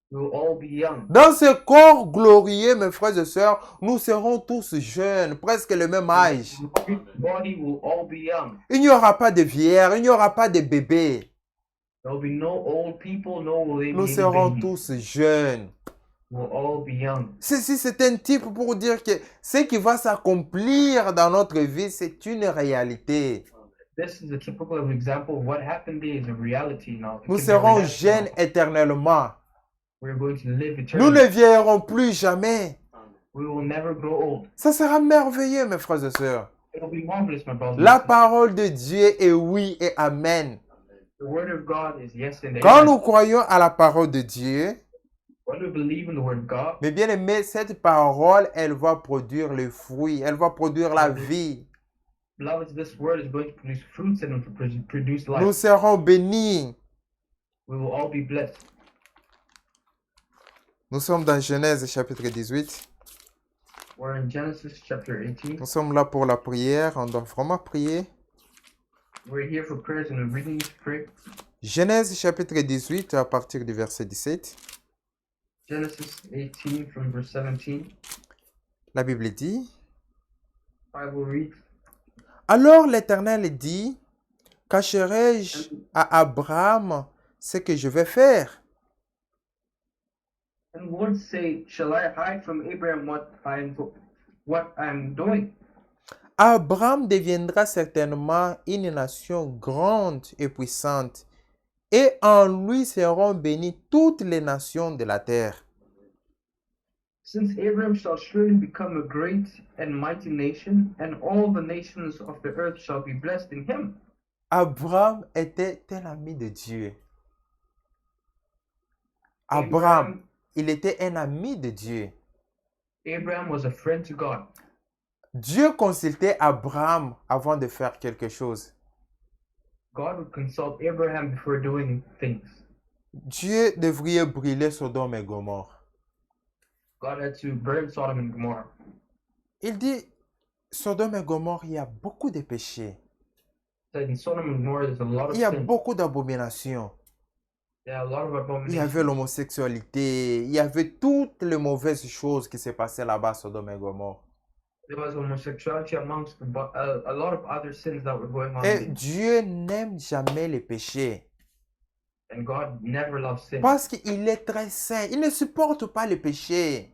We will all be young. Dans ce corps glorieux, mes frères et sœurs, nous serons tous jeunes, presque le même âge. The body will all be young. Il n'y aura pas de vieillards, il n'y aura pas de bébés. There will be no old people, no will there be Nous any serons babies. tous jeunes. We'll all be young. Ceci, c'est un type pour dire que ce qui va s'accomplir dans notre vie, c'est une réalité. This is a typical example of what happened there is a reality now. It Nous can be a serons reality jeunes now. éternellement. We're going to live Nous ne eternally. vieillirons plus jamais. We will never grow old. Ça sera merveilleux, mes frères et sœurs. It'll be marvelous, my brothers. La and sisters. parole de Dieu est oui et amen. The word of God is yes and Quand amen. nous croyons à la parole de Dieu, When we believe in the word of God, mais bien aimé, cette parole, elle va produire le fruit, elle va produire la vie. beloveds, this word is going to produce fruits and to produce Nous life. serons bénis. We will all be blessed. Nous sommes dans Genèse chapitre 18. We're in Genesis chapter 18. Nous sommes là pour la prière. On doit vraiment prier. We're here for prayers and we're reading to pray. Genèse chapitre 18 à partir du verset 17. Genesis 18 from verse 17. La Bible dit, I will read. alors l'Éternel dit, cacherai-je à Abraham ce que je vais faire? And the Lord say, shall I hide from Abraham what I'm doing? Abraham deviendra certainement une nation grande et puissante, et en lui seront bénies toutes les nations de la terre. Since Abraham shall surely become a great and mighty nation, and all the nations of the earth shall be blessed in him. Abraham était un ami de Dieu. Abraham, il était un ami de Dieu. Abraham was a friend to God. Dieu consultait Abraham avant de faire quelque chose. God would consult Abraham before doing things. Dieu devrait brûler Sodome et Gomorrhe. God had to burn Sodom and Gomorrah. Il dit, Sodome et Gomorrhe, il y a beaucoup de péchés. He said in Sodom and Gomorrah there's a lot of Il y a sin. beaucoup d'abominations. There are a lot of Il y avait abominations. l'homosexualité. Il y avait toutes les mauvaises choses qui se passaient là-bas, Sodome et Gomorrhe. There was homosexuality amongst a lot of other sins that were going on. Et there. Dieu n'aime jamais les péchés. And God never loves sin. Parce qu'il est très saint. Il ne supporte pas les péchés.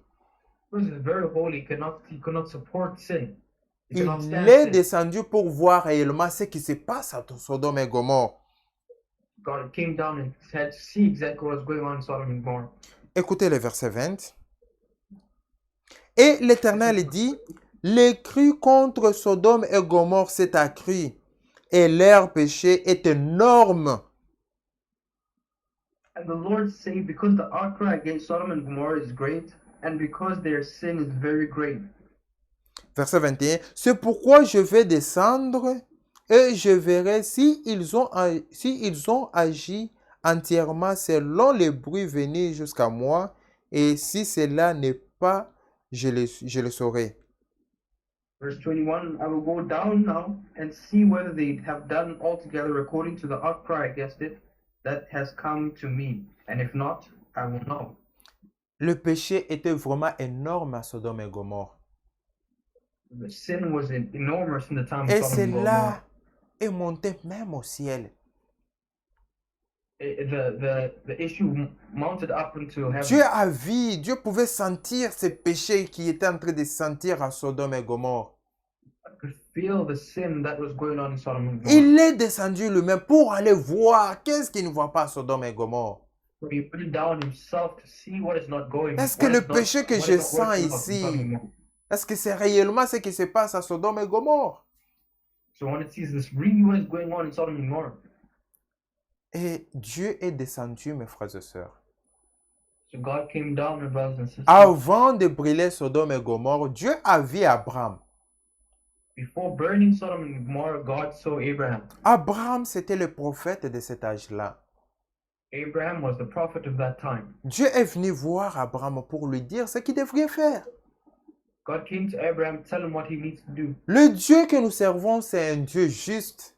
Because he's very holy, he cannot support sin. He Il cannot stand est sin. descendu pour voir réellement ce qui se passe à Sodome et Gomorrhe. God came down and had to see exactly what was going on in Sodom and Gomorrah. Écoutez le verset 20. Et l'Éternel dit, les crues contre Sodome et Gomorrhe s'est accru, et leur péché est énorme. And the Lord said, because the outcry against Sodom and Gomorrah is great, and because their sin is very great. Verset 21. C'est pourquoi je vais descendre et je verrai si ils ont agi entièrement selon les bruits venus jusqu'à moi, et si cela n'est pas, je le saurai. Verse 21, I will go down now and see whether they have done altogether according to the outcry against it that has come to me. And if not, I will know. Le péché était vraiment énorme à Sodome et Gomorrhe. The sin was enormous in the time of Et Sodom and Gomorrah. cela est monté même au ciel. The issue mounted up into heaven. Dieu a vu, Dieu pouvait sentir ce péché qui était en train de sentir à Sodome et Gomorrhe. I could feel the sin that was going on in Sodom and Gomorrah. Il est descendu lui-même pour aller voir qu'est-ce qu'il ne voit pas à Sodome et Gomorrhe. So he put it down himself to see what is not going. Est-ce que what le is not- péché que what je is not sens working out in ici, Sodom and Gomorrah. est-ce que c'est réellement ce qui se passe à Sodome et Gomorrhe? So I want to see is this really what is going on in Sodom and Gomorrah. Et Dieu est descendu, mes frères et sœurs. So God came down, my brothers and sisters. Avant de brûler Sodome et Gomorrhe, Dieu a vu Abraham. Before burning Sodom and Gomorrah, God saw Abraham. Abraham, c'était le prophète de cet âge-là. Abraham was the prophet of that time. Dieu est venu voir Abraham pour lui dire ce qu'il devrait faire. God came to Abraham to tell him what he needs to do. Le Dieu que nous servons, c'est un Dieu juste.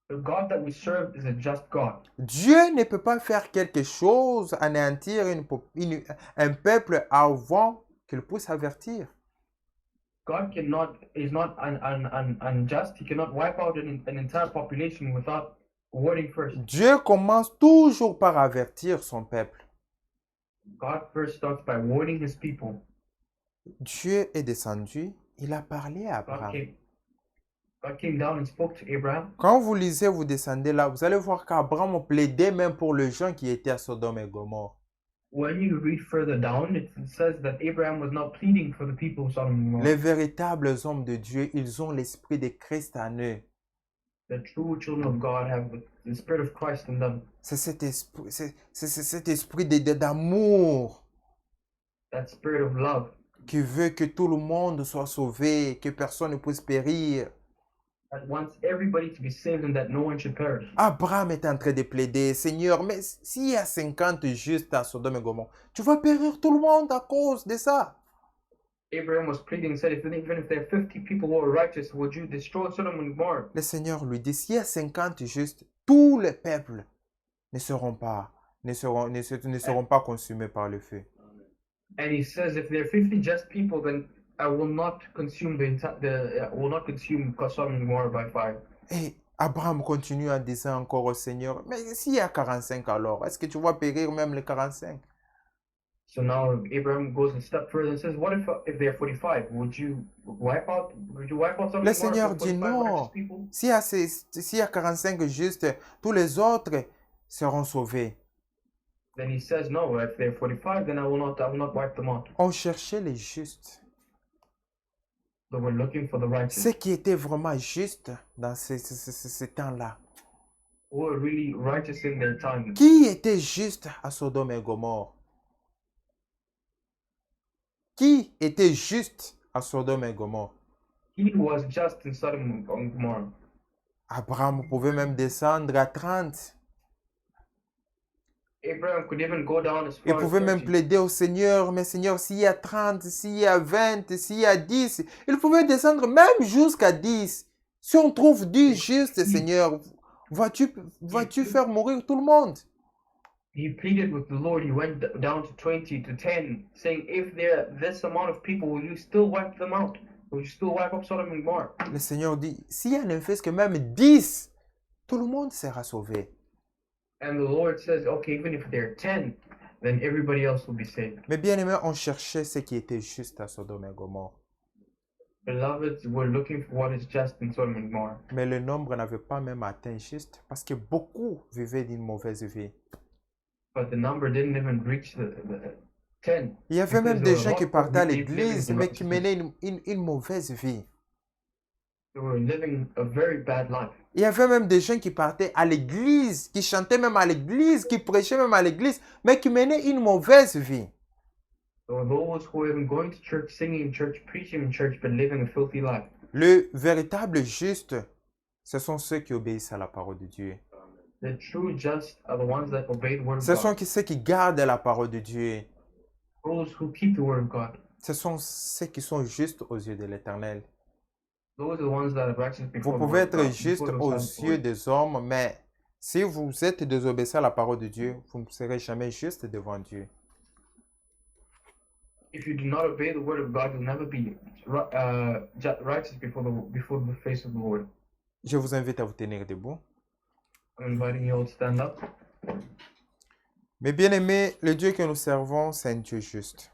The God that we serve is a just God. Dieu ne peut pas faire quelque chose, anéantir un peuple avant qu'il puisse avertir. God is not unjust. He cannot wipe out an entire population without warning first. Dieu commence toujours par avertir son peuple. God first starts by warning his people. Dieu est descendu, il a parlé à God Abraham. came down and spoke to Abraham. Quand vous lisez, vous descendez là, vous allez voir qu'Abraham plaidait même pour les gens qui étaient à Sodome et Gomorrhe. When you read further down, it says that Abraham was not pleading for the people of Sodom and Gomorrah. Les véritables hommes de Dieu, ils ont l'esprit de Christ en eux. The true children of God have the Spirit of Christ in them. C'est cet esprit d'amour That spirit of love qui veut que tout le monde soit sauvé, que personne ne puisse périr. that wants everybody to be saved and that no one should perish. Abraham est en train de plaider, Seigneur, mais s'il y a 50 justes à Sodome et Gomorrhe, tu vas périr tout le monde à cause de ça. Abraham was pleading and said, even if there are 50 people who are righteous, would you destroy Sodom and Gomorrah? Le Seigneur lui dit, s'il y a 50 justes, tous les peuples ne seront pas consumés par le feu. And he says, if there are 50 just people, then I will not consume Sodom and Gomorrah by fire. Et Abraham continue en disant encore au Seigneur, mais s'il y a 45 alors, est-ce que tu vas périr même les 45? So now Abraham goes a step further and says, what if there are 45? Would you wipe out Sodom Le and Seigneur Gomorrah dit for 45 non. righteous people? S'il y a 45 justes, tous les autres seront sauvés. Then he says, no, if there are 45, then I will not wipe them out. On cherchait les justes. So we're looking for the righteous. Ce qui était vraiment juste dans ce temps-là. Who are really righteous in their time. Qui était juste à Sodome et Gomorrhe? Qui était juste à Sodome et Gomorrhe? He was just in Sodom and Gomorrah. Abraham pouvait même descendre à 30. Abraham could even go down as Il far as pouvait même 30. plaider au Seigneur, mais Seigneur, s'il y a 30, s'il y a 20, s'il y a 10, il pouvait descendre même jusqu'à 10. Si on trouve 10 justes, Seigneur, vas-tu faire mourir tout le monde? He pleaded with the Lord. He went down to 20, to 10, saying, if there are this amount of people, will you still wipe them out? Will you still wipe up Sodom and Gomorrah? Le Seigneur dit, s'il y a ne fait que même 10, tout le monde sera sauvé. And the Lord says, okay, even if there are 10, then everybody else will be saved. Mais bien aimé, on cherchait ce qui était juste à Sodome et Gomorrhe. Beloved, we're looking for what is just in Sodom and Gomorrah. Mais le nombre n'avait pas même atteint juste parce que beaucoup vivaient d'une mauvaise vie. But the number didn't even reach the 10. Il y avait même Because des there gens were qui a lot of partaient à people living l'église, in mais qui righteousness. menaient une mauvaise vie. They were living a very bad life. Il y avait même des gens qui partaient à l'église, qui chantaient même à l'église, qui prêchaient même à l'église, mais qui menaient une mauvaise vie. There were those who were even going to church, singing in church, preaching in church, but living a filthy life. Le véritable juste, ce sont ceux qui obéissent à la parole de Dieu. The true just are the ones that obey the word of Ce sont God. ceux qui gardent la parole de Dieu. Those who keep the word of God. Ce sont ceux qui sont justes aux yeux de l'Éternel. Those are the ones that are righteous Vous before the pouvez word of être God, juste before the aux sight of the yeux Lord. des hommes, mais si vous êtes désobéissant à la parole de Dieu, vous ne serez jamais juste devant Dieu. If you do not obey the word of God, you'll never be righteous before the face of the Lord. Je vous invite à vous tenir debout. I'm inviting you all to stand up. Mais bien aimé, le Dieu que nous servons, c'est un Dieu juste.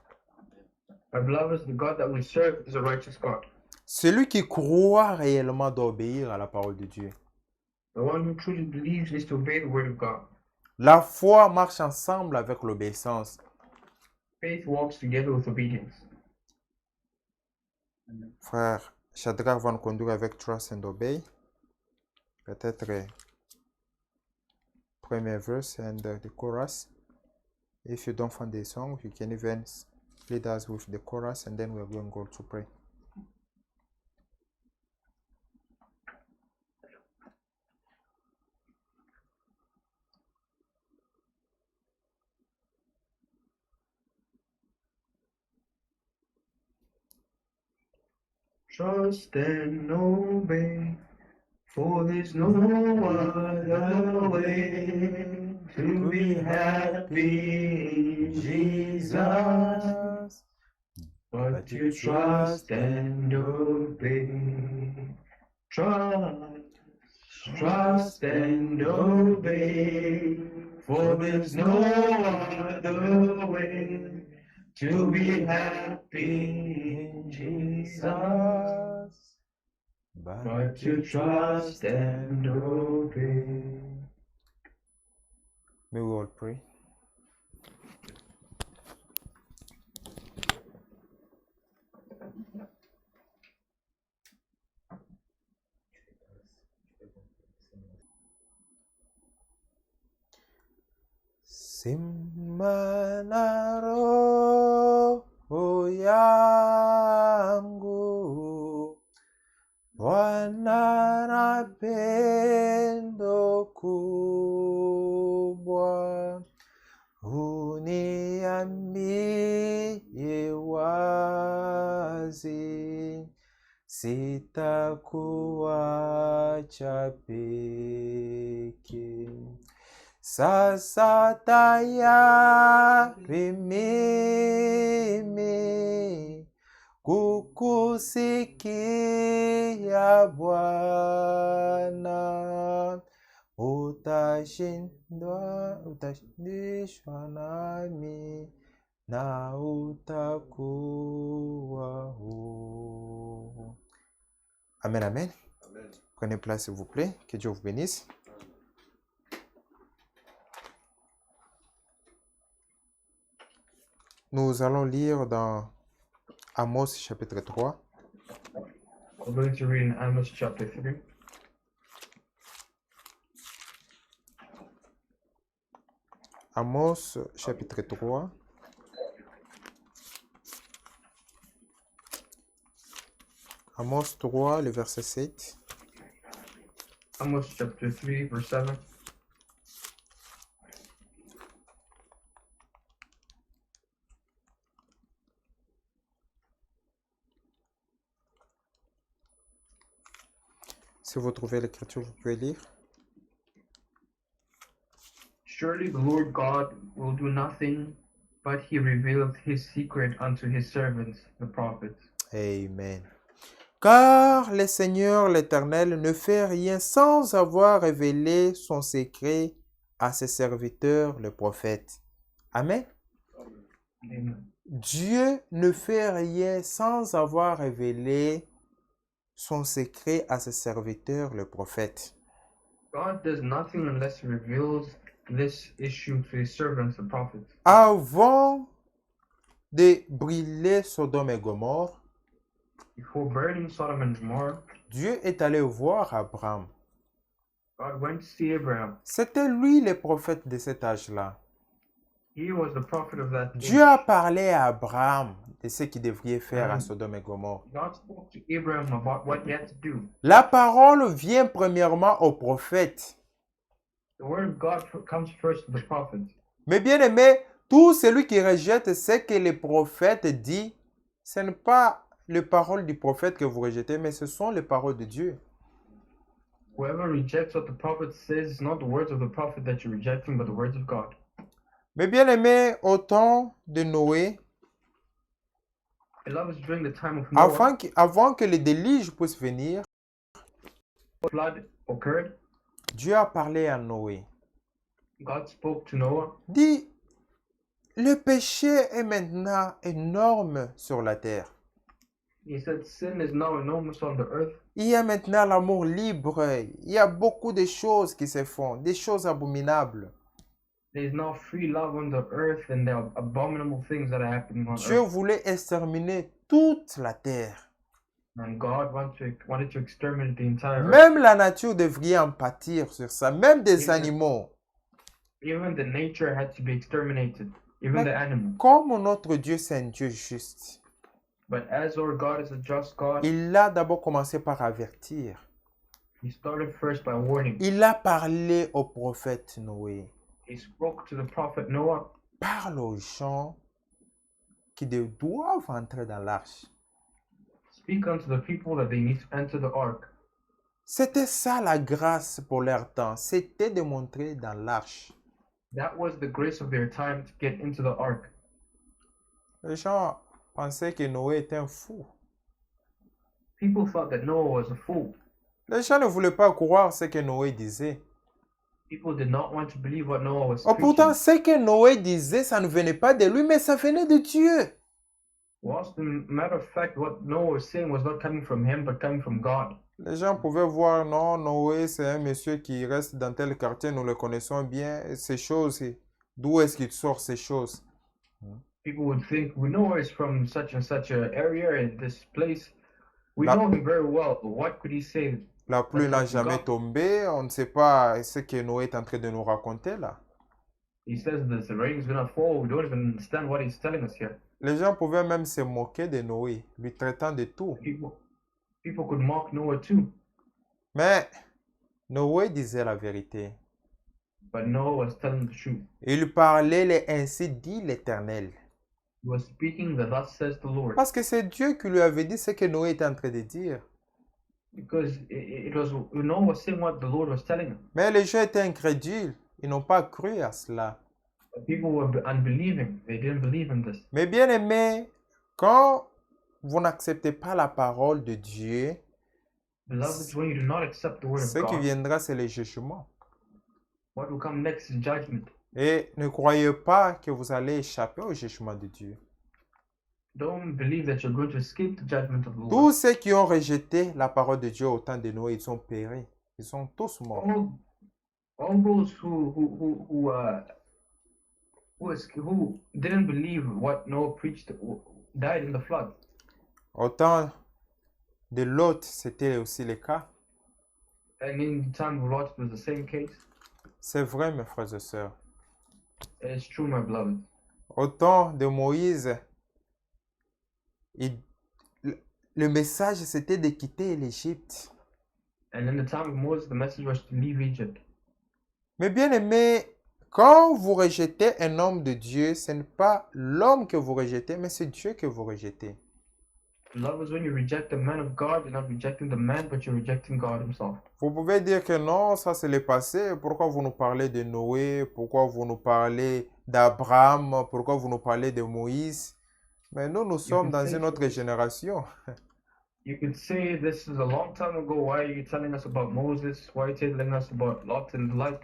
My beloved, the God that we serve is a righteous God. Celui qui croit réellement doit obéir à la parole de Dieu. The one who truly believes is to obey the word of God. La foi marche ensemble avec l'obéissance. Faith walks together with obedience. Frère, Shadrach va nous conduire avec Trust and Obey. Peut-être premier verse and the chorus. If you don't find the song, you can even lead us with the chorus and then we're going to go to pray. Trust and obey, for there's no other way to be happy in Jesus, but to trust and obey. Trust and obey, for there's no other way to be happy in Jesus, but to trust and obey. May we all pray. Simama roho yangu, Bwana na pendo kubwa, uniambie wazi, sitakuacha peke. Sasa tayari mimi kukusikia Bwana, utashindishwa nami na utakuwa huu. Amen, amen. Prenez place s'il vous plaît. Que Dieu vous bénisse. Nous allons lire dans Amos chapitre 3. We're going to read in Amos chapter 3. Amos chapitre 3. Amos 3, le verset 7. Amos chapter 3, verse 7. Si vous trouvez l'écriture, vous pouvez lire. Surely the Lord God will do nothing, but he revealed his secret unto his servants, the prophets. Amen. Car le Seigneur l'Éternel ne fait rien sans avoir révélé son secret à ses serviteurs, les prophètes. Amen. Amen. Dieu ne fait rien sans avoir révélé son secret à ses serviteurs, les prophètes. God does nothing unless he reveals this issue to his servants, the prophets. Avant de brûler Sodome et Gomorrhe, Before burning Sodom and Gomorrah, Dieu est allé voir Abraham. God went to see Abraham. C'était lui le prophète de cet âge-là. He was the prophet of that Dieu age. a parlé à Abraham de ce qu'il devrait faire à Sodome et Gomorrhe. God spoke to Abraham about what he had to do. La parole vient premièrement au prophète. The word of God comes first to the prophets. Mais bien aimé, tout celui qui rejette ce que le prophète dit, ce n'est pas les paroles du prophète que vous rejetez, mais ce sont les paroles de Dieu. Whoever rejects what the prophet says is not the words of the prophet that you're rejecting, but the words of God. Mais bien aimé, au temps de Noé, Beloved, during the time of Noah, avant que le déluge puisse venir, flood occurred. Dieu a parlé à Noé. God spoke to Noah. Dit, le péché est maintenant énorme sur la terre. He said, sin is now enormous on the earth. Il y a maintenant l'amour libre. Il y a beaucoup de choses qui se font, des choses abominables. There is now free love on the earth, and there are abominable things that are happening on Dieu earth. voulait exterminer toute la terre. And God wanted to exterminate the entire earth. Même la nature devrait en pâtir sur ça, même des Even- animaux. Even the nature had to be exterminated, even But- the animals. Comme notre Dieu, c'est un Dieu juste, But as our God is a just God, il a d'abord commencé par avertir. He started first by warning. Il a parlé au prophète Noé. He spoke to the prophet Noah. Parle aux gens qui doivent entrer dans l'arche. Speak unto the people that they need to enter the ark. C'était ça la grâce pour leur temps. C'était de montrer dans l'arche. That was the grace of their time to get into the ark. Les gens pensaient que Noé était un fou. People thought that Noah was a fool. Les gens ne voulaient pas croire ce que Noé disait. People did not want to believe what Noah was Oh, pourtant, preaching. ce que Noé disait, ça ne venait pas de lui, mais ça venait de Dieu. Whilst the matter of fact, what Noah was saying was not coming from him, but coming from God. Les gens pouvaient voir, non, Noé, c'est un monsieur qui reste dans tel quartier, nous le connaissons bien. Ces choses, d'où est-ce qu'il sort ces choses? People would think, we know he's from such and such a area in this place. We La- know him very well, but what could he say? La pluie n'a That's jamais God. tombé. On ne sait pas ce que Noé est en train de nous raconter là. He says that the rain's gonna fall. We don't even understand what he's telling us here. Les gens pouvaient même se moquer de Noé, lui traitant de tout. People could mock Noah too, Mais Noé disait la vérité. but Noah was telling the truth. Il parlait les ainsi dit l'Éternel. He was speaking the thus says the Lord, Parce que c'est Dieu qui lui avait dit ce que Noé était en train de dire. because it was Noah was saying what the Lord was telling him. Mais les gens étaient incrédules. Ils n'ont pas cru à cela. But people were unbelieving. They didn't believe in this. Mais bien aimé, quand vous n'acceptez pas la parole de Dieu, Beloved, when you do not accept the word ce of qui God, viendra, c'est le jugement. what will come next is judgment. Et ne croyez pas que vous allez échapper au jugement de Dieu. Don't believe that you're going to escape the judgment of the Lord. Tous ceux qui ont rejeté la parole de Dieu au temps de Noé, ils ont péri. Ils sont tous morts. All those who didn't believe what Noah preached died in the flood. Au temps de Lot, c'était aussi le cas. And in the time of Lot, it was the same case. C'est vrai, mes frères et sœurs. It's true, my beloved. Au temps de Moïse, le message, c'était de quitter l'Égypte. And in the time of Moses, the message was to leave Egypt. Mais bien aimé, quand vous rejetez un homme de Dieu, ce n'est pas l'homme que vous rejetez, mais c'est Dieu que vous rejetez. Love is when you reject the man of God, you're not rejecting the man, but you're rejecting God himself. Vous pouvez dire que non, ça c'est le passé. Pourquoi vous nous parlez de Noé? Pourquoi vous nous parlez d'Abraham? Pourquoi vous nous parlez de Moïse? Mais nous sommes dans une autre génération. You could say this is a long time ago. Why are you telling us about Moses? Why are you telling us about Lot and the like?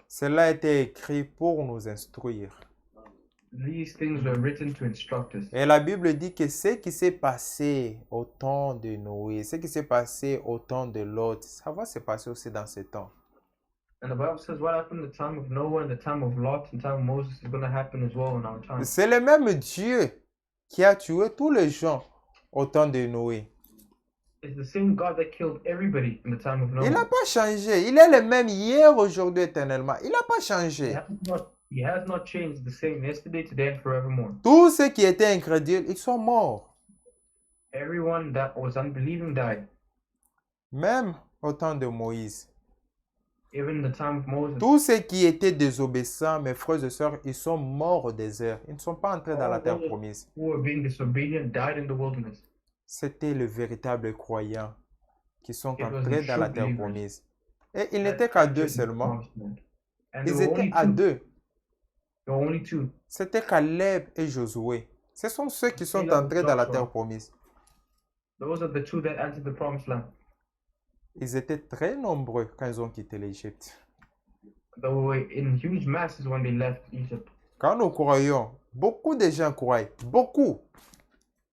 Cela a été écrit pour nous instruire. These things were written to instruct us. Et la Bible dit que ce qui s'est passé au temps de Noé, ce qui s'est passé au temps de Lot, ça va se passer aussi dans ce temps. And the Bible says what happened in the time of Noah and the time of Lot and the time of Moses is going to happen as well in our time. C'est le même Dieu qui a tué tous les gens au temps de Noé. It's the same God that killed everybody in the time of Il n'a Noah. pas changé. Il est le même hier, aujourd'hui, éternellement. Il n'a pas changé. He has not changed, the same yesterday, today, and forevermore. Tous ceux qui étaient incrédules, ils sont morts. Everyone that was unbelieving died. Même au temps de Moïse. Even in the time of Moses. Tous ceux qui étaient désobéissants, mes frères et sœurs, ils sont morts au désert. Ils ne sont pas entrés dans la terre promise. Who were being disobedient died in the wilderness. C'était les véritables croyants qui sont It was entrés the dans la true terre believers. promise. Et ils n'étaient qu'à deux seulement. And there Ils were étaient only à two. deux. There were only two. C'était Caleb et Josué. Ce sont ceux qui sont Caleb entrés dans la Joshua. terre promise. Those are the two that entered the promised land. Ils étaient très nombreux quand ils ont quitté l'Égypte. They were in huge masses when they left Egypt. Quand nous croyons, beaucoup de gens croient. Beaucoup.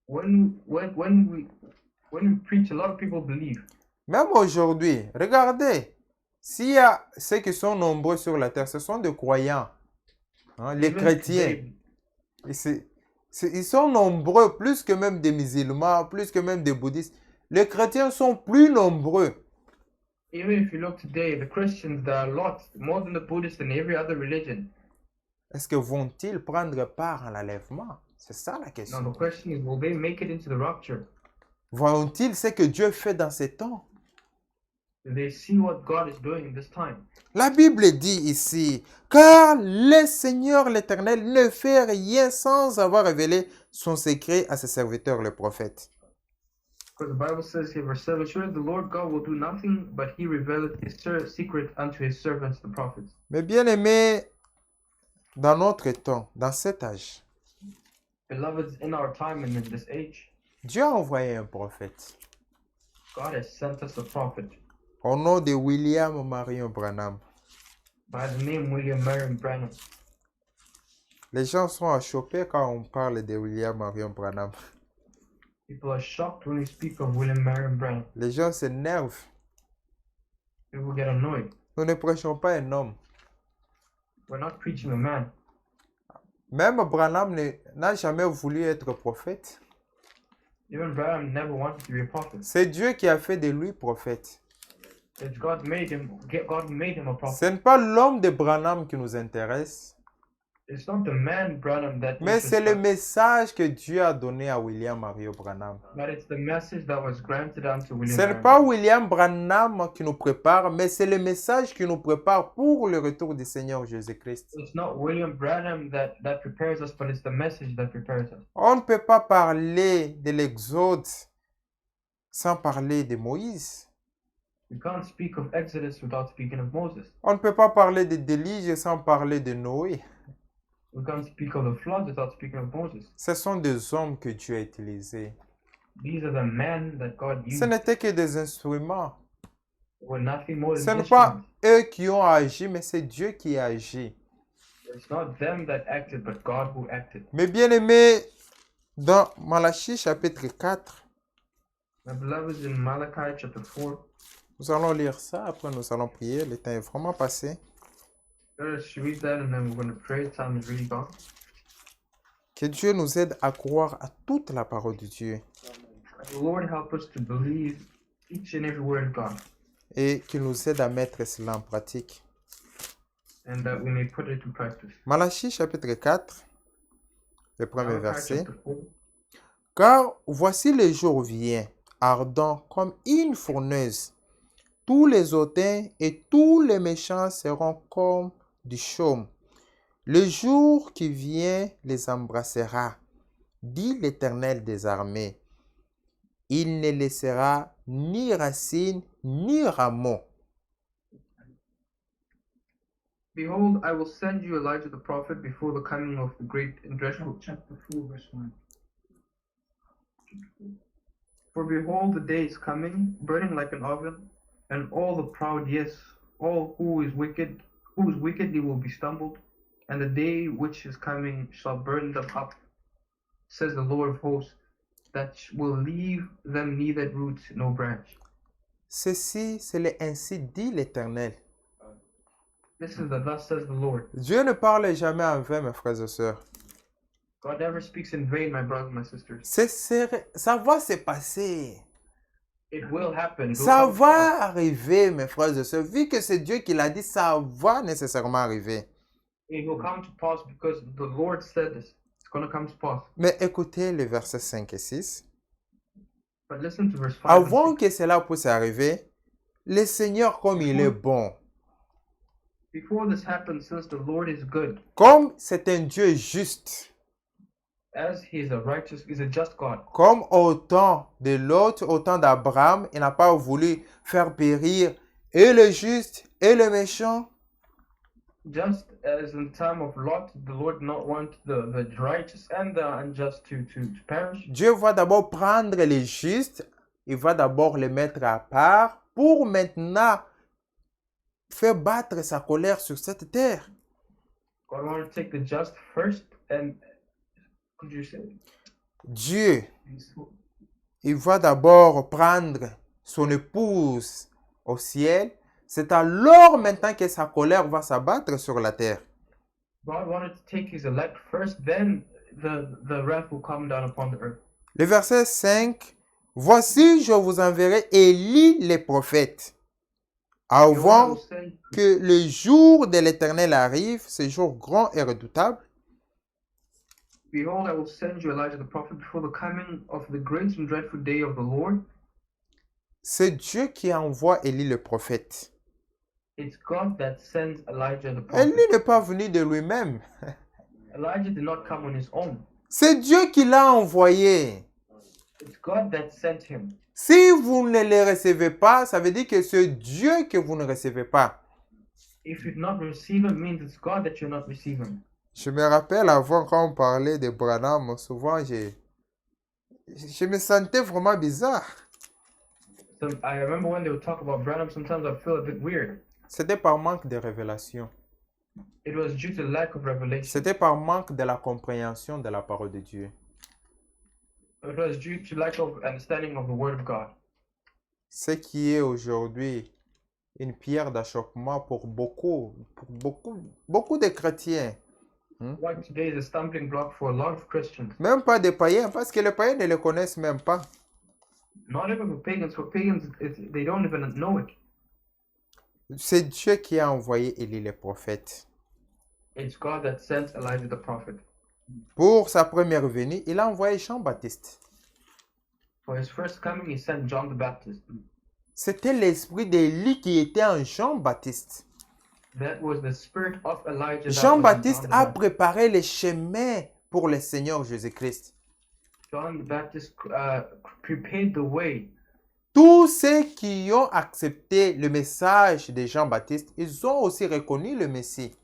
When we preach, a lot of people believe. Même aujourd'hui, regardez. S'il y a ceux qui sont nombreux sur la terre, ce sont des croyants. Hein, les Even chrétiens. today, Et Ils sont nombreux, plus que même des musulmans, plus que même des bouddhistes. Les chrétiens sont plus nombreux. Even if you look today, the Christians, there are lots, more than the Buddhists and every other religion. Est-ce que vont-ils prendre part à l'enlèvement? C'est ça la Now question. the question is, will they make it into the rapture? Vont-ils ce que Dieu fait dans ces temps? Do they see what God is doing in this time? La Bible dit ici, car le Seigneur l'Éternel ne fait rien sans avoir révélé son secret à ses serviteurs, les prophètes. Because the Bible says here, verse 7, surely the Lord God will do nothing, but he revealeth his secret unto his servants, the prophets. Mais bien aimé, dans notre temps, dans cet âge, Beloveds, in our time and in this age, Dieu a envoyé un prophète God has sent us a prophet au nom de William Marion Branham. by the name William Marion Branham. Les gens sont achoppés quand on parle de William Marion Branham. People are shocked when we speak of William Marion Branham. Les gens s'énervent. People get annoyed. Nous ne prêchons pas un homme. We're not preaching a man. Même Branham n'a jamais voulu être prophète. Even Branham never wanted to be a prophet. C'est Dieu qui a fait de lui prophète. It's God made him a Ce prophet. n'est pas l'homme de Branham qui nous intéresse, It's not the man Branham that mais c'est le interests us, message que Dieu a donné à William Marion Branham. but it's the message that was granted unto William Ce n'est Marion. pas William Branham qui nous prépare, mais c'est le message qui nous prépare pour le retour du Seigneur Jésus-Christ. It's not William Branham that prepares us, but it's the message that prepares us. On ne peut pas parler de l'Exode sans parler de Moïse. We can't speak of Exodus without speaking of Moses. On ne peut pas parler de Délige sans parler de Noé. We can't speak of the flood without speaking of Moses. Ce sont des hommes que Dieu a utilisés. These are the men that God Ce used. n'étaient que des instruments. Were nothing more Ce than n'est pas instruments. eux qui ont agi, mais c'est Dieu qui a agi. It's not them that acted, but God who acted. Mais bien aimé, dans Malachie chapitre 4, My beloveds, in Malachi chapter 4, nous allons lire ça, après nous allons prier, le temps est vraiment passé. let us read that and then we're going to pray. The time is really gone. Que Dieu nous aide à croire à toute la parole de Dieu The Lord help us to believe each and every word of God, et qu'il nous aide à mettre cela en pratique. and that we may put it into practice. Malachie chapitre 4, le premier Malachi verset. chapter 4. Car voici le jour vient, ardent comme une fournaise. Tous les hautains et tous les méchants seront comme du chaume. Le jour qui vient les embrassera, dit l'Éternel des armées. Il ne laissera ni racine ni rameau. Behold, I will send you Elijah the prophet before the coming of the great and dreadful. Chapter 4, verse 1. For behold, the day is coming, burning like an oven, and all the proud, yes, all whose wickedly will be stumbled, and the day which is coming shall burn them up, says the Lord of hosts, that will leave them neither root nor branch. Ceci, c'est le ainsi dit l'Éternel. This is the thus says the Lord. Dieu ne parle jamais en vain, mes frères et sœurs. God never speaks in vain, my brothers and my sisters. Ça va se passer. It will happen. It will Ça come to pass. va arriver, mes frères et sœurs. Vu que c'est Dieu qui l'a dit, ça va nécessairement arriver. It will come to pass because the Lord said this. It's going to come to pass. Mais écoutez les versets 5 et 6. But listen to verse 5. and Avant 6. que cela puisse arriver, le Seigneur, comme il est bon, Before this happens, since the Lord is good, comme c'est un Dieu juste, as he is a just God, comme au temps de Lot, au temps d'Abraham, il n'a pas voulu faire périr et le juste et le méchant. just as in time of Lot, the Lord did not want the righteous and the unjust to perish. Dieu va d'abord prendre les justes, il va d'abord les mettre à part pour maintenant faire battre sa colère sur cette terre. God wanted to take the just first, and could you say? Dieu, il va d'abord prendre son épouse au ciel. C'est alors maintenant que sa colère va s'abattre sur la terre. God wanted to take his elect first, then the wrath will come down upon the earth. Le verset 5, voici, je vous enverrai Élie les prophètes, Behold, I avant will send que le jour de l'Éternel arrive, ce jour grand et redoutable. Behold, I will send you Elijah the prophet before the coming of the great and dreadful day of the Lord. C'est Dieu qui envoie Élie le prophète. It's God that sends Elijah the Élie prophet. n'est pas venu de lui-même. Elijah did not come on his own. C'est Dieu qui l'a envoyé. It's God that sent him. Si vous ne le recevez pas, ça veut dire que c'est Dieu que vous ne recevez pas. If you do not receive him, means it's God that you're not receiving. Je me rappelle avant quand on parlait de Branham, souvent je me sentais vraiment bizarre. So I remember when they would talk about Branham, sometimes I feel a bit weird. C'était par manque de révélation. It was due to lack of revelation. C'était par manque de la compréhension de la parole de Dieu. It was due to lack of understanding of the Word of God. Ce qui est aujourd'hui une pierre d'achoppement pour beaucoup de chrétiens. Why today is a stumbling block for a lot of Christians. Même pas des païens, parce que les païens ne le connaissent même pas. Not even for pagans. For pagans, they don't even know it. C'est Dieu qui a envoyé Élie le prophète. It's God that sent Elijah the prophet. Pour sa première venue, il a envoyé Jean-Baptiste. For his first coming, he sent John the Baptist. C'était l'esprit d'Élie qui était en Jean-Baptiste. That was the spirit of Elijah. that was in Jean-Baptiste John the a Baptist. préparé le chemin pour le Seigneur Jésus-Christ. John the Baptist prepared the way. Tous ceux qui ont accepté le message de Jean-Baptiste, ils ont aussi reconnu le Messie.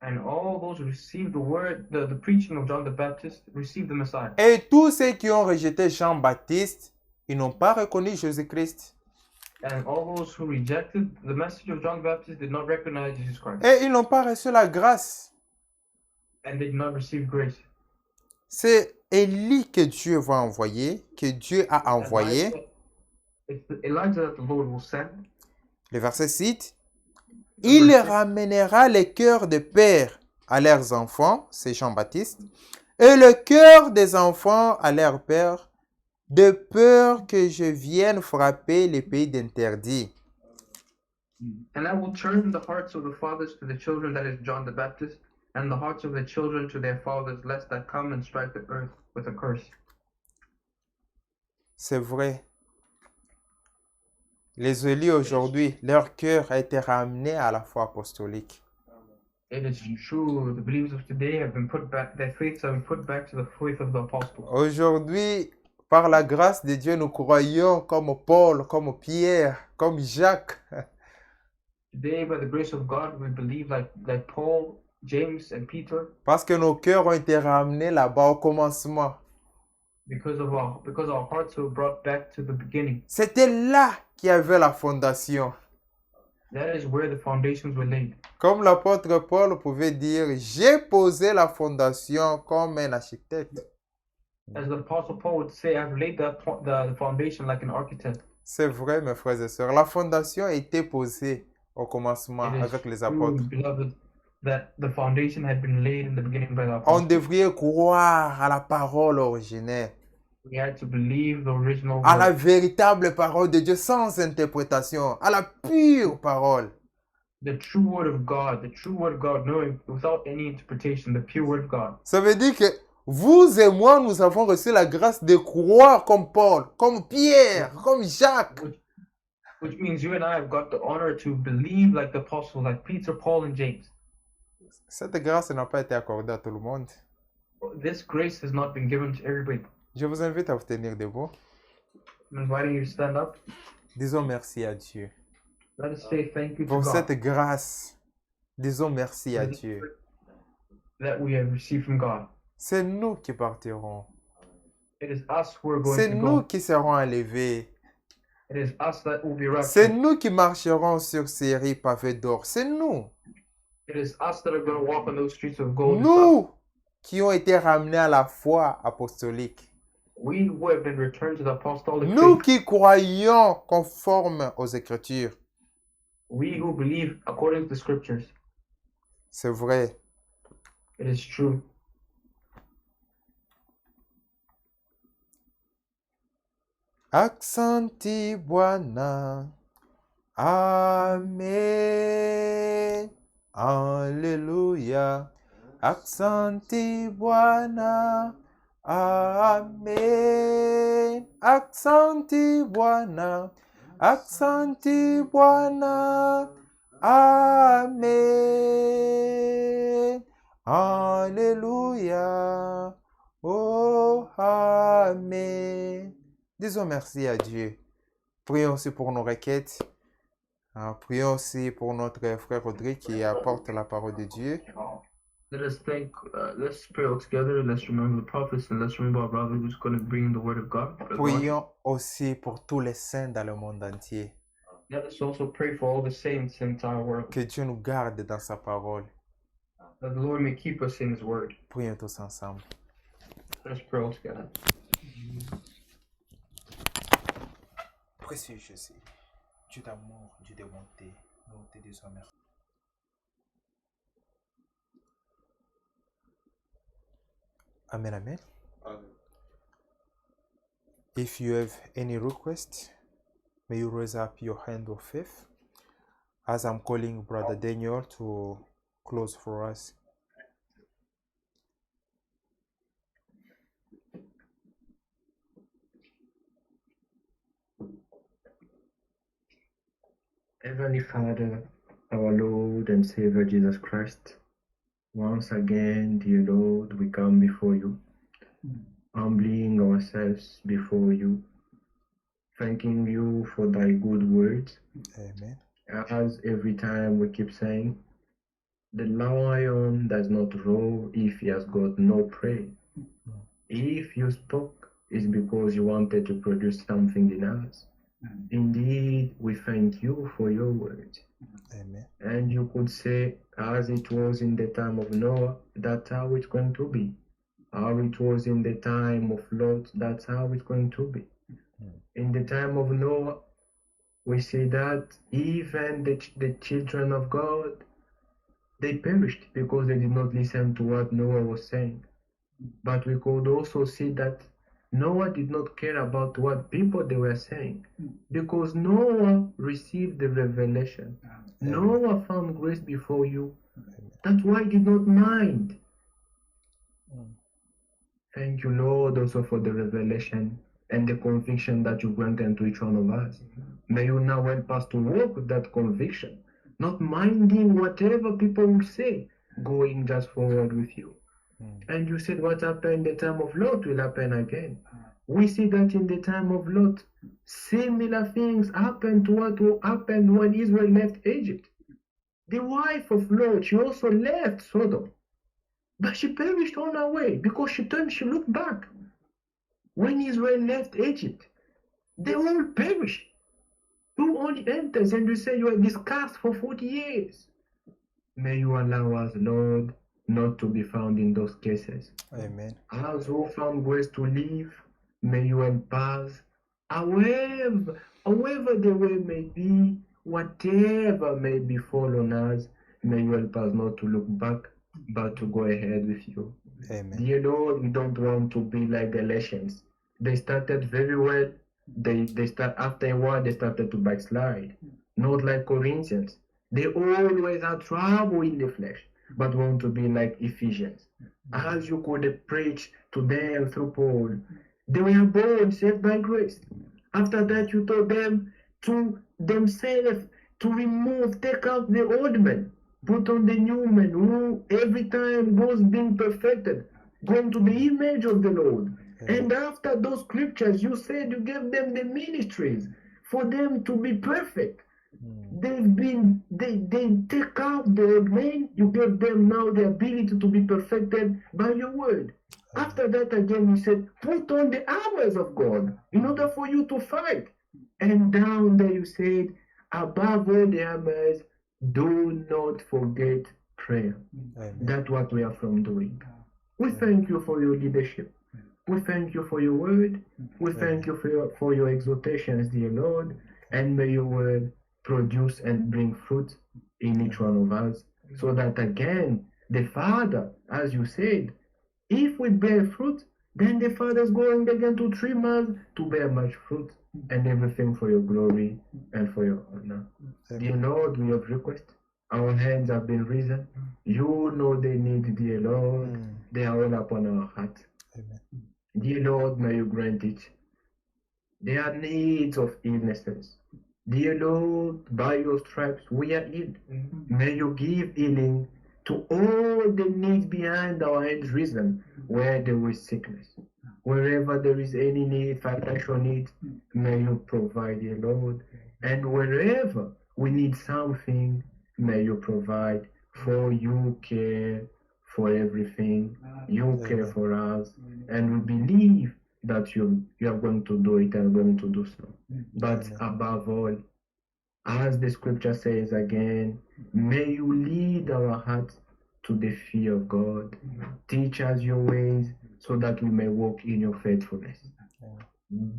And all those who received the word, the preaching of John the Baptist, received the Messiah. Et tous ceux qui ont rejeté Jean-Baptiste, ils n'ont pas reconnu Jésus-Christ. And all those who rejected the message of John the Baptist did not recognize Jesus Christ. Et ils n'ont pas reçu la grâce. And they did not receive grace. C'est Élie que Dieu va envoyer, que Dieu a envoyé. It's Elijah that the Lord will send. Le verset 6. Il ramènera les cœurs des pères à leurs enfants, c'est Jean-Baptiste, et le cœur des enfants à leurs pères, de peur que je vienne frapper les pays d'interdit. And I will turn the hearts of the fathers to the children, that is John the Baptist, and the hearts of the children to their fathers, lest I come and strike the earth with a curse. C'est vrai. Les Élis aujourd'hui, leur cœur a été ramené à la foi apostolique. It is true. The believers of today have been put back, their faiths have been put back to the faith of the apostles. Aujourd'hui, par la grâce de Dieu, nous croyons comme Paul, comme Pierre, comme Jacques. Today, by the grace of God, we believe like Paul, James, and Peter, Parce que nos cœurs ont été ramenés là-bas au commencement. because our hearts were brought back to the beginning. C'était là qu'il y avait la fondation. That is where the foundations were laid. Comme l'apôtre Paul pouvait dire, j'ai posé la fondation comme un architecte. As the apostle Paul would say, I've laid the foundation like an architect. C'est vrai, mes frères et sœurs. La fondation a été posée au commencement It is avec les true, apôtres. beloved, that the foundation had been laid in the beginning by the On apostles. devrait croire à la parole originelle, We had to believe the original à la word, véritable parole de Dieu sans interprétation, à la pure parole. the true word of God, knowing without any interpretation, the pure word of God. Ça veut dire que vous et moi, nous avons reçu la grâce de croire comme Paul, comme Pierre, comme Jacques. Which means you and I have got the honor to believe like the apostles, like Peter, Paul, and James. Cette grâce n'a pas été accordée à tout le monde. This grace has not been given to everybody. Je vous invite à vous tenir debout. I'm inviting you to stand up. Disons merci à Dieu. Let us say thank you to Pour God cette grâce, disons merci à Dieu. that we have received from God. C'est nous qui partirons. It is us who are going C'est to nous go. qui serons enlevés. It is us that will be C'est raptured. nous qui marcherons sur ces rues pavées d'or. C'est nous. It is us that are going to walk on those streets of gold. It's us. Nous qui ont été ramenés à la foi apostolique. We who have been returned to the apostolic Nous faith. qui croyons conforme aux Écritures. We who believe according to the scriptures. C'est vrai. It is true. Aksanti Bwana. Amen. Alléluia. Aksanti Bwana. Amen. Aksanti Bwana. Aksanti Bwana. Amen. Alléluia. Oh, Amen. Disons merci à Dieu. Prions aussi pour nos requêtes. Prions aussi pour notre frère Rodrigue qui apporte la parole de Dieu. Let's pray all together. Let's remember the prophets and let's remember our brother who's going to bring the word of God. Prions aussi pour tous les saints dans le monde entier. Let us also pray for all the saints in the entire world. Que Dieu nous garde dans sa parole. That the Lord may keep us in His word. Prions tous ensemble. Let's pray all together. Précieux Jésus, Dieu d'amour, Dieu de bonté, nous te disons merci. Amen, amen. If you have any request, may you raise up your hand of faith as I'm calling Brother Daniel to close for us. Heavenly Father, our Lord and Savior Jesus Christ, once again, dear Lord, we come before you, humbling ourselves before you, thanking you for thy good words. Amen. As every time we keep saying, the lion does not roar if he has got no prey. If you spoke, it's because you wanted to produce something in us. Indeed, we thank you for your words. Amen. And you could say, as it was in the time of Noah, that's how it's going to be. How it was in the time of Lot, that's how it's going to be. In the time of Noah, we see that even the children of God, they perished because they did not listen to what Noah was saying. But we could also see that Noah did not care about what people they were saying because Noah received the revelation. Noah found grace before you. That's why he did not mind. Thank you, Lord, also for the revelation and the conviction that you granted to each one of us. May you now help us to walk with that conviction, not minding whatever people will say, going just forward with you. And you said what happened in the time of Lot will happen again. We see that in the time of Lot, similar things happened to what happened when Israel left Egypt. The wife of Lot, she also left Sodom, but she perished on her way because she looked back. When Israel left Egypt, they all perished. Who only enters and you say you are discussed for 40 years? May you allow us, Lord, not to be found in those cases. Amen. As who found grace to live, may you help us, however the way may be, whatever may befall on us, may you help us not to look back, but to go ahead with you. Amen. Dear Lord, we don't want to be like Galatians. They started very well. They start after a while they started to backslide. Not like Corinthians. They always had trouble in the flesh, but want to be like Ephesians. As you could preach to them through Paul, they were born saved by grace. After that, you told them to themselves to remove, take out the old man, put on the new man, who every time goes being perfected, going to the image of the Lord. And after those scriptures, you said you gave them the ministries for them to be perfect. They take out the old man, you gave them now the ability to be perfected by your word. After that, again, you said, put on the armors of God in order for you to fight. And down there you said, above all the armors, do not forget prayer. Amen. That's what we are from doing. We thank you for your leadership. We thank you for your word. We thank you for your exhortations, dear Lord. And may your word produce and bring fruit in each one of us. So that again, the Father, as you said, if we bear fruit, Then the Father's going again to trim us to bear much fruit, and everything for your glory and for your honor. Dear Lord, we have request. Our hands have been risen. You know they need, dear Lord. They are all upon our heart. Amen. Dear Lord, may you grant it. There are needs of illnesses. Dear Lord, by your stripes we are healed. May you give healing to all the needs behind our hands risen, where there is sickness. Wherever there is any need, financial need, may you provide, dear Lord. And wherever we need something, may you provide, for you care for everything. You care Amen. for us, and we believe that you are going to do it and going to do so. But Amen. above all, as the scripture says again, may you lead our hearts to the fear of God. Teach us your ways so that we may walk in your faithfulness. Amen.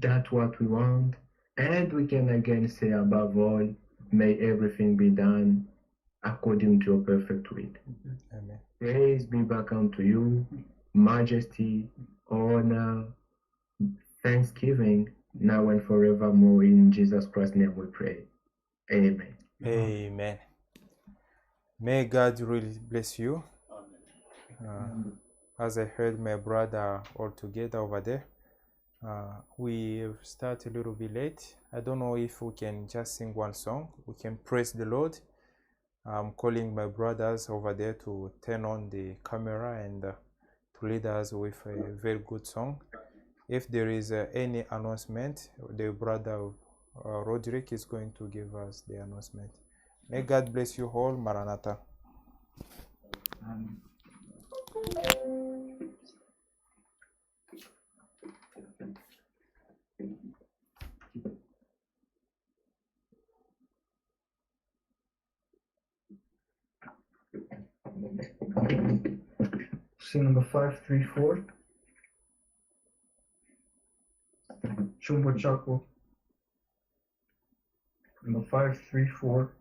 That's what we want. And we can again say, above all, may everything be done according to your perfect will. Amen. Praise be back unto you, majesty, honor, thanksgiving, now and forevermore. In Jesus Christ's name we pray. Amen. Amen. May God really bless you. As I heard my brother all together over there, we start a little bit late. I don't know if we can just sing one song. We can praise the Lord. I'm calling my brothers over there to turn on the camera and to lead us with a very good song. If there is any announcement, the brother Roderick is going to give us the announcement. May God bless you all. Maranatha. Sing number 534. Chumbo Chako. Number 534.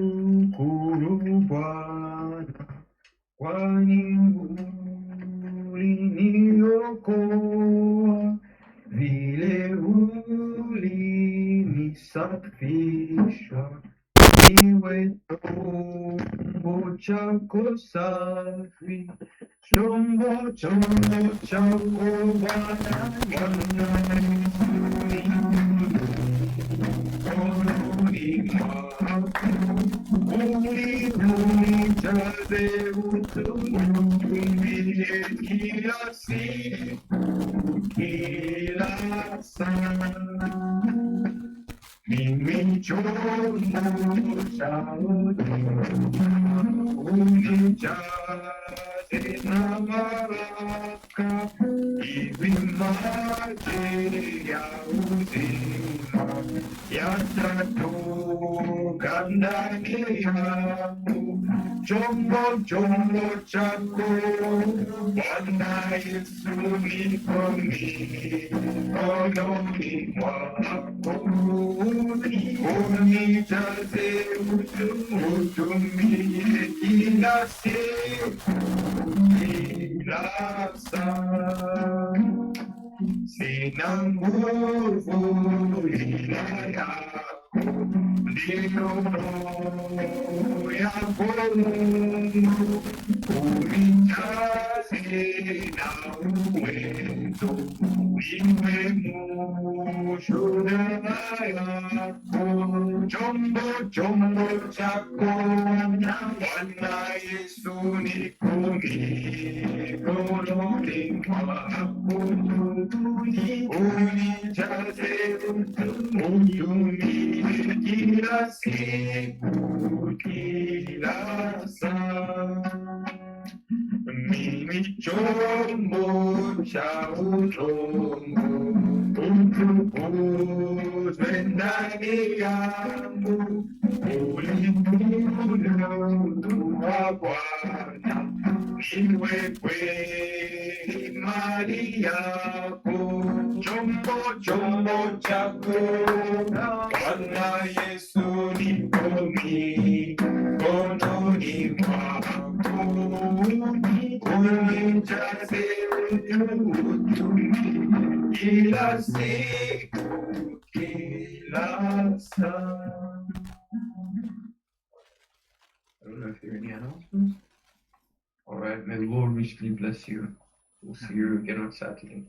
Namkushukuru Bwana, kwani uliniokoa, vile ulinisafisha, niwe chombo chako safi, chombo chako Bwana, unijaze utumikie kila siku, kila saa. Mimi chombo chako, unijaze na baraka, hivi maji ya uzima yatatoka ndani yangu. Chombo chako Bwana Yesu, niko mikononi mwako, unijaze utumie kila siku, kila saa. Sina nguvu ila yako, ndiyo roho yako Mungu, unijaze na uwezo, niwe mushuhuda yako. Chombo chako Bwana Yesu, niko mikononi mwako, unijaze utumie kila siku, kila saa. Mimi ni chombo cha udongo, utukuzwe ndani yangu, ulikula wa Bwana, niwe kweli mali yako, chombo chako Bwana Yesu nikomi kononi mwako, unijaze utu kila siku kila saa. I don't know if there are any announcements. All right, may the Lord richly bless you. We'll see you again on Saturday.